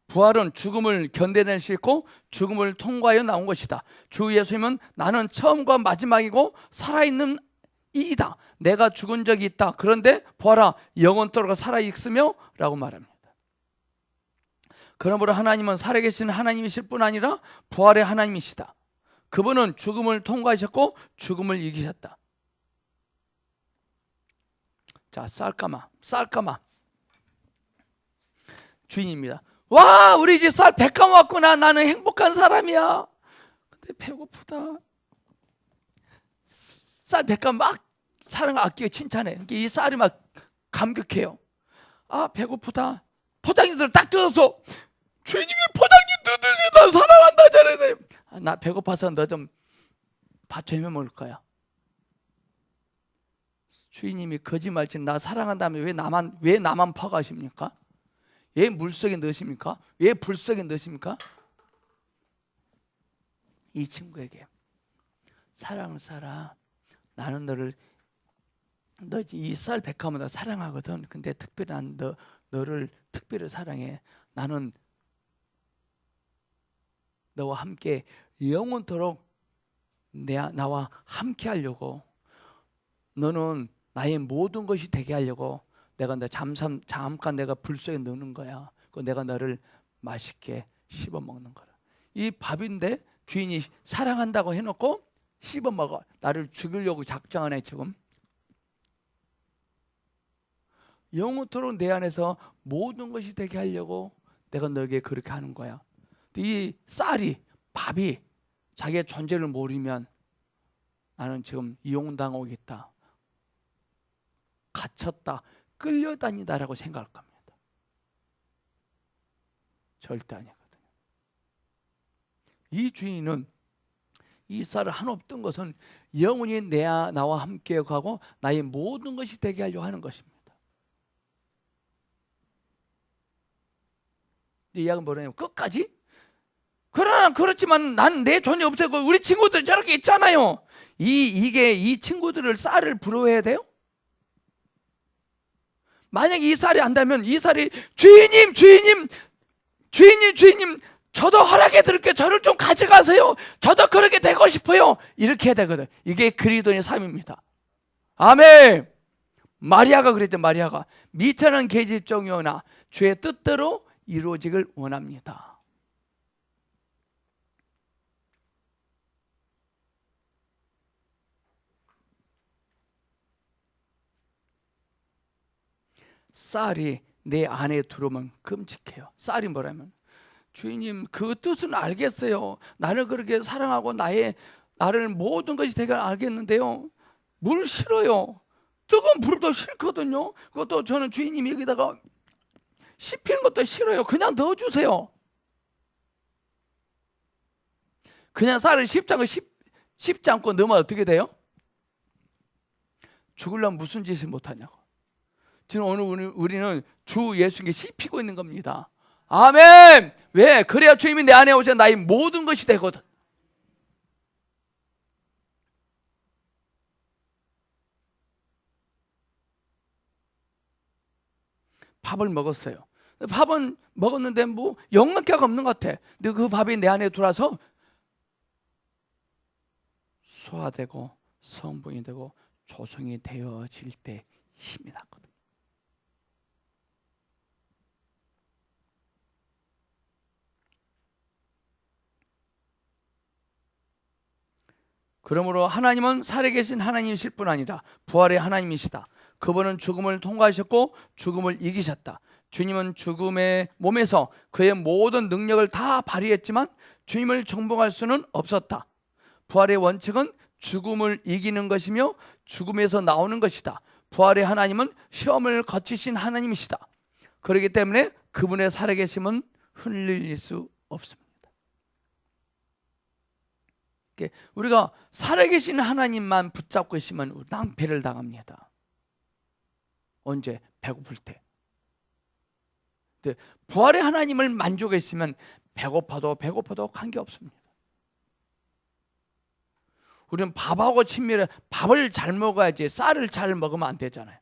S1: 부활은 죽음을 견뎌낼 수 있고 죽음을 통과하여 나온 것이다. 주 예수님은 나는 처음과 마지막이고 살아있는 이이다. 내가 죽은 적이 있다. 그런데 보아라 영원토록 살아있으며 라고 말합니다. 그러므로 하나님은 살아계신 하나님이실 뿐 아니라 부활의 하나님이시다. 그분은 죽음을 통과하셨고 죽음을 이기셨다. 자, 쌀까마 주인입니다. 와, 우리 집 쌀 100감 왔구나. 나는 행복한 사람이야. 근데 배고프다. 쌀 100감 막 사랑 아끼고 칭찬해. 이 쌀이 막 감격해요. 아, 배고프다. 포장지들을 딱 뜯어서 주인님이 포장지 뜯으시 나 사랑한다 저래네. 아, 나 배고파서 너 좀 받쳐면 먹을 거야. 주인님이 거짓말치 나 사랑한다면 왜 나만 퍼가십니까? 왜 물속에 넣으십니까? 왜 불 속에 넣으십니까? 이 친구에게 사랑을 살아. 나는 너 이 쌀 100감보다 사랑하거든. 근데 특별히 난 너를 특별히 사랑해. 나는 너와 함께 영원토록 나와 함께 하려고. 너는 나의 모든 것이 되게 하려고 내가 잠깐 내가 불 속에 넣는 거야. 그 내가 너를 맛있게 씹어 먹는 거라. 이 밥인데 주인이 사랑한다고 해놓고 씹어 먹어. 나를 죽이려고 작정하네 지금. 영원토록 내 안에서 모든 것이 되게 하려고 내가 너에게 그렇게 하는 거야. 이 쌀이 밥이 자기의 존재를 모르면 나는 지금 이용당하고 있다. 갇혔다. 끌려다니다라고 생각할 겁니다. 절대 아니거든요. 이 주인은 이 쌀을 한없 뜬 것은 영원히 나와 함께 가고 나의 모든 것이 되게 하려고 하는 것입니다. 이 이야기는 뭐냐면 끝까지 그러나 그렇지만 난 내 존재 없애고 우리 친구들 저렇게 있잖아요. 이 친구들을 쌀을 부러워해야 돼요? 만약에 이 쌀이 안다면 이 쌀이 주인님 저도 허락해 드릴게요. 저를 좀 가져가세요. 저도 그렇게 되고 싶어요. 이렇게 해야 되거든. 이게 그리스도인의 삶입니다. 아멘. 마리아가 그랬죠. 마리아가 미천한 계집종이오나 주의 뜻대로 이루어지길 원합니다. 쌀이 내 안에 들어오면 끔찍해요. 쌀이 뭐라면 주인님 그 뜻은 알겠어요. 나를 그렇게 사랑하고 나를 모든 것이 되게 알겠는데요. 물 싫어요. 뜨거운 불도 싫거든요. 그것도 저는 주인님이 여기다가 씹히는 것도 싫어요. 그냥 넣어주세요. 그냥 쌀을 씹지 않고 넣으면 어떻게 돼요? 죽으려면 무슨 짓을 못하냐고. 지금 오늘 우리는 주 예수님께 씹히고 있는 겁니다. 아멘. 왜? 그래야 주님이 내 안에 오셔 나의 모든 것이 되거든. 밥을 먹었어요. 밥은 먹었는데 뭐 영양가가 없는 것 같아. 근데 그 밥이 내 안에 들어와서 소화되고 성분이 되고 조성이 되어질 때 힘이 나거든. 그러므로 하나님은 살아계신 하나님이실 뿐 아니라 부활의 하나님이시다. 그분은 죽음을 통과하셨고 죽음을 이기셨다. 주님은 죽음의 몸에서 그의 모든 능력을 다 발휘했지만 주님을 정복할 수는 없었다. 부활의 원칙은 죽음을 이기는 것이며 죽음에서 나오는 것이다. 부활의 하나님은 시험을 거치신 하나님이시다. 그렇기 때문에 그분의 살아계심은 흔들릴 수 없습니다. 우리가 살아계신 하나님만 붙잡고 있으면 낭패를 당합니다. 언제? 배고플 때. 근데 부활의 하나님을 만족했으면 배고파도 관계없습니다. 우리는 밥하고 친밀해. 밥을 잘 먹어야지 쌀을 잘 먹으면 안 되잖아요.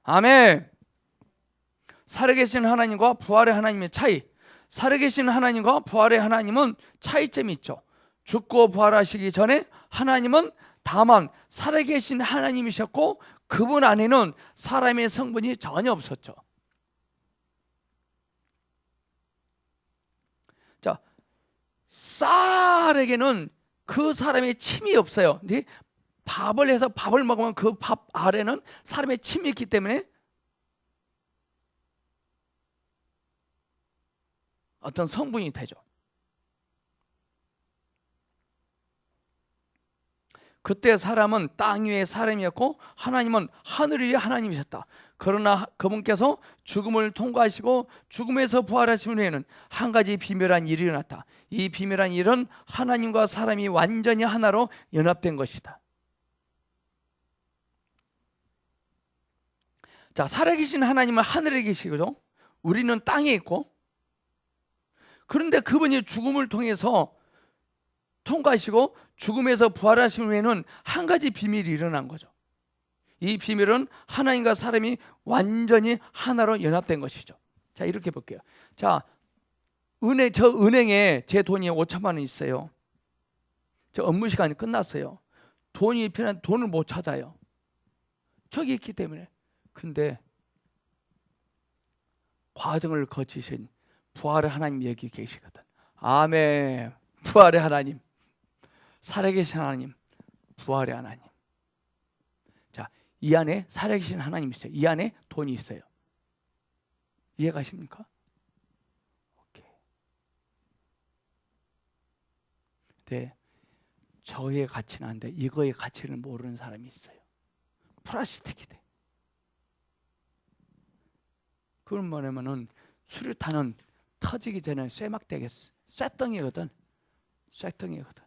S1: 아멘. 살아계신 하나님과 부활의 하나님의 차이. 살아계신 하나님과 부활의 하나님은 차이점이 있죠. 죽고 부활하시기 전에 하나님은 다만 살아계신 하나님이셨고 그분 안에는 사람의 성분이 전혀 없었죠. 자, 쌀에게는 그 사람의 침이 없어요. 근데 밥을 해서 밥을 먹으면 그 밥 아래는 사람의 침이 있기 때문에 어떤 성분이 되죠. 그때 사람은 땅 위의 사람이었고 하나님은 하늘 위의 하나님이셨다. 그러나 그분께서 죽음을 통과하시고 죽음에서 부활하신 후에는 한 가지 비밀한 일이 일어났다. 이 비밀한 일은 하나님과 사람이 완전히 하나로 연합된 것이다. 자, 살아계신 하나님은 하늘에 계시고요. 우리는 땅에 있고, 그런데 그분이 죽음을 통해서 통과하시고 죽음에서 부활하신 후에는 한 가지 비밀이 일어난 거죠. 이 비밀은 하나님과 사람이 완전히 하나로 연합된 것이죠. 자, 이렇게 볼게요. 자, 저 은행에 제 돈이 5천만 원 있어요. 저 업무 시간이 끝났어요. 돈이 필요한 돈을 못 찾아요. 저기 있기 때문에. 근데 과정을 거치신 부활의 하나님 여기 계시거든. 아멘. 부활의 하나님, 살아계신 하나님, 부활의 하나님. 자, 이 안에 살아계신 하나님이 있어요. 이 안에 돈이 있어요. 이해가십니까? 오케이. 네, 저의 가치는 한데 이거의 가치를 모르는 사람이 있어요. 플라스틱이 돼. 그건 뭐냐면은 수류탄은 터지기 전에 쇠막대겠어. 쇠덩이거든. 쇠덩이거든.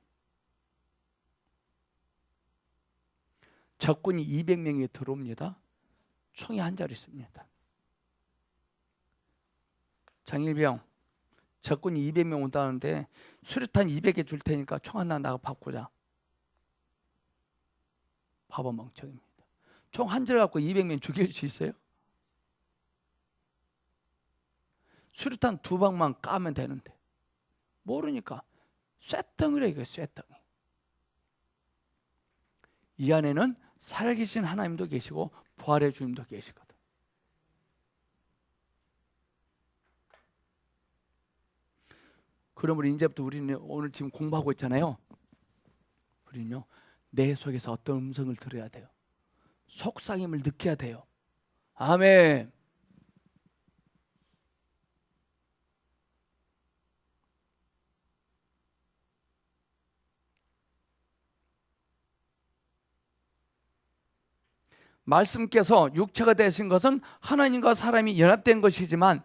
S1: 적군이 200명이 들어옵니다. 총이 한 자루 있습니다. 장일병, 적군이 200명 온다는데 수류탄 200개 줄 테니까 총 하나 나가 바꾸자. 바보 멍청입니다. 총 한 자루 갖고 200명 죽일 수 있어요? 수류탄 2방만 까면 되는데 모르니까 쇠덩이래. 이거 쇠덩이. 이 안에는 살아계신 하나님도 계시고 부활의 주님도 계시거든. 그러므로 이제부터 우리는 오늘 지금 공부하고 있잖아요. 우리는요, 내 속에서 어떤 음성을 들어야 돼요. 속삭임을 느껴야 돼요. 아멘. 말씀께서 육체가 되신 것은 하나님과 사람이 연합된 것이지만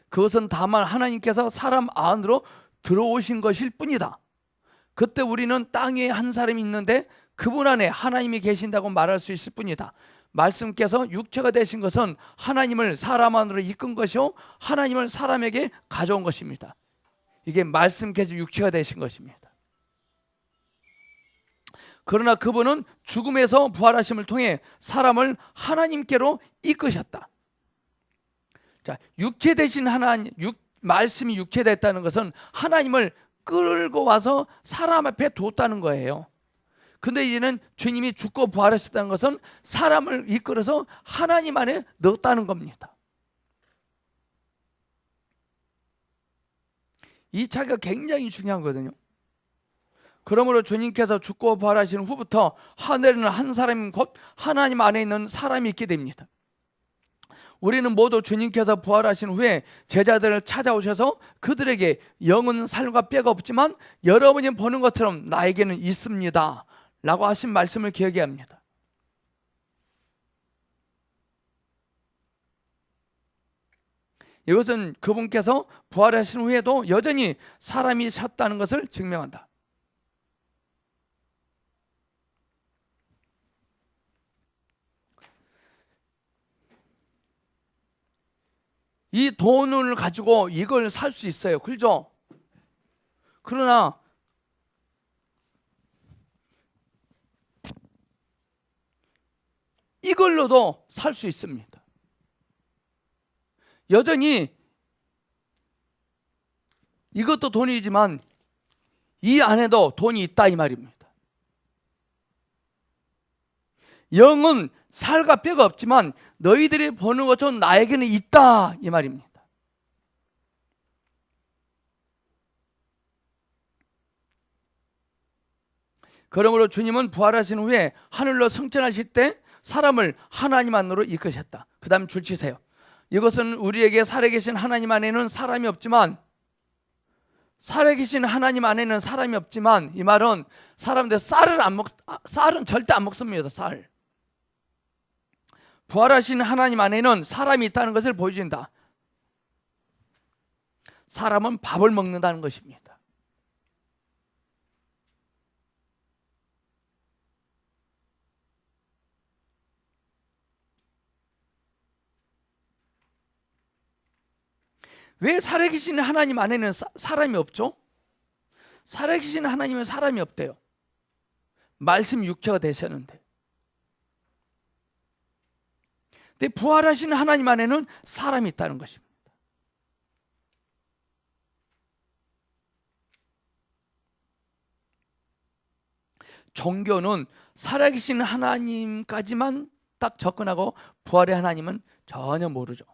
S1: 그것은 다만 하나님께서 사람 안으로 들어오신 것일 뿐이다. 그때 우리는 땅 위에 한 사람이 있는데 그분 안에 하나님이 계신다고 말할 수 있을 뿐이다. 말씀께서 육체가 되신 것은 하나님을 사람 안으로 이끈 것이요 하나님을 사람에게 가져온 것입니다. 이게 말씀께서 육체가 되신 것입니다. 그러나 그분은 죽음에서 부활하심을 통해 사람을 하나님께로 이끄셨다. 자, 육체 되신 하나님, 말씀이 육체됐다는 것은 하나님을 끌고 와서 사람 앞에 뒀다는 거예요. 근데 이제는 주님이 죽고 부활하셨다는 것은 사람을 이끌어서 하나님 안에 넣었다는 겁니다. 이 차이가 굉장히 중요한 거거든요. 그러므로 주님께서 죽고 부활하신 후부터 하늘에는 한 사람이 곧 하나님 안에 있는 사람이 있게 됩니다. 우리는 모두 주님께서 부활하신 후에 제자들을 찾아오셔서 그들에게 영은 살과 뼈가 없지만 여러분이 보는 것처럼 나에게는 있습니다 라고 하신 말씀을 기억해야 합니다. 이것은 그분께서 부활하신 후에도 여전히 사람이셨다는 것을 증명한다. 이 돈을 가지고 이걸 살 수 있어요. 그렇죠? 그러나 이걸로도 살 수 있습니다. 여전히 이것도 돈이지만 이 안에도 돈이 있다 이 말입니다. 영은 살과 뼈가 없지만 너희들이 보는 것처럼 나에게는 있다 이 말입니다. 그러므로 주님은 부활하신 후에 하늘로 승천하실 때 사람을 하나님 안으로 이끄셨다. 그 다음 줄 치세요. 이것은 우리에게 살아계신 하나님 안에는 사람이 없지만 살아계신 하나님 안에는 사람이 없지만 이 말은 사람들 쌀은 절대 안 먹습니다. 쌀. 부활하신 하나님 안에는 사람이 있다는 것을 보여준다. 사람은 밥을 먹는다는 것입니다. 왜 살아계신 하나님 안에는 사람이 없죠? 살아계신 하나님은 사람이 없대요. 말씀 육체가 되셨는데. 근데 부활하신 하나님 안에는 사람이 있다는 것입니다. 종교는 살아계신 하나님까지만 딱 접근하고 부활의 하나님은 전혀 모르죠.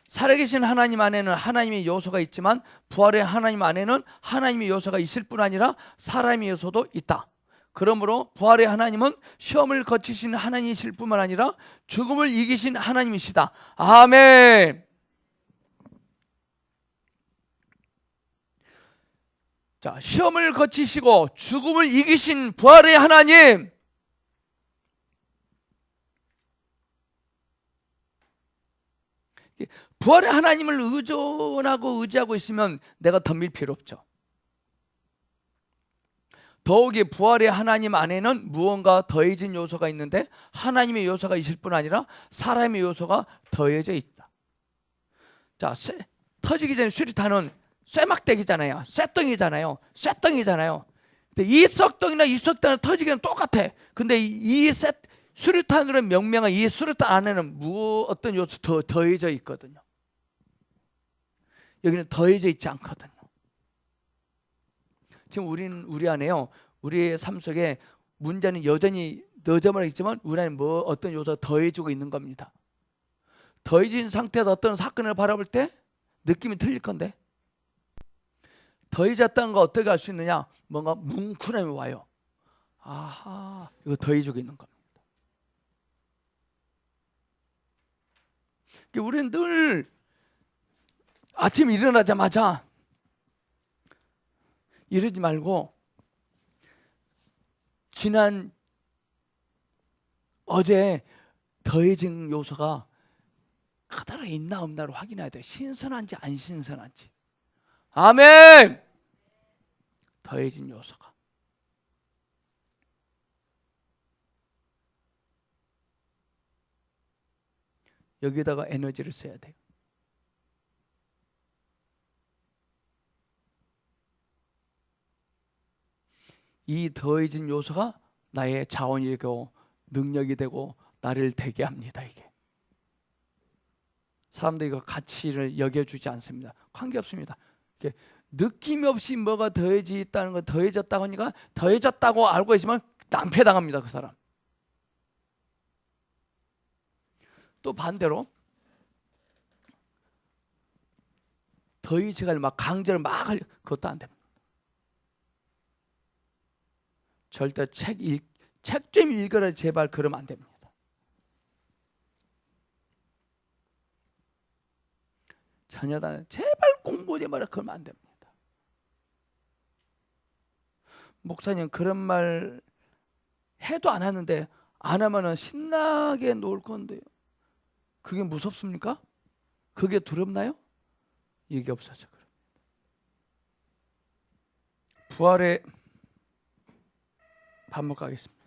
S1: 살아계신 하나님 안에는 하나님의 요소가 있지만 부활의 하나님 안에는 하나님의 요소가 있을 뿐 아니라 사람의 요소도 있다. 그러므로 부활의 하나님은 시험을 거치신 하나님이실 뿐만 아니라 죽음을 이기신 하나님이시다. 아멘. 자, 시험을 거치시고 죽음을 이기신 부활의 하나님, 부활의 하나님을 의존하고 의지하고 있으면 내가 덤빌 필요 없죠. 더욱이 부활의 하나님 안에는 무언가 더해진 요소가 있는데 하나님의 요소가 있을 뿐 아니라 사람의 요소가 더해져 있다. 자, 터지기 전에 수리탄은 쇠막대기잖아요. 쇠덩이잖아요. 근데 이 썩덩이나 이 썩덩이는 터지기는 똑같아. 근데 이 수류탄으로 명명한 이 수류탄 안에는 어떤 요소 더해져 있거든요. 여기는 더해져 있지 않거든요. 지금 우리 안에요. 우리의 삶 속에 문제는 여전히 너저분하 있지만 우리 안에 어떤 요소가 더해지고 있는 겁니다. 더해진 상태에서 어떤 사건을 바라볼 때 느낌이 틀릴 건데 더해졌다는 거 어떻게 알 수 있느냐? 뭔가 뭉클함이 와요. 아하, 이거 더해지고 있는 겁니다. 우리는 늘 아침에 일어나자마자 이러지 말고 어제 더해진 요소가 그대로 있나 없나를 확인해야 돼요. 신선한지 안 신선한지. 아멘. 더해진 요소가. 여기다가 에너지를 써야 돼요. 이 더해진 요소가 나의 자원이 되고 능력이 되고 나를 되게 합니다. 이게 사람들이 이거 가치를 여겨주지 않습니다. 관계없습니다. 이게 느낌이 없이 뭐가 더해졌다는 거, 더해졌다고 하니까 더해졌다고 알고 있으면 낭패당합니다. 그 사람. 또 반대로 더해져가지고 막 강제로 막 할 그것도 안 됩니다. 절대 책 좀 읽어라 제발 그러면 안 됩니다. 자녀들은 제발 공부 좀 해라 그러면 안 됩니다. 목사님 그런 말 해도 안 하는데 안 하면은 신나게 놀 건데요. 그게 무섭습니까? 그게 두렵나요? 이게 없어서 그래요. 부활의 반복하겠습니다.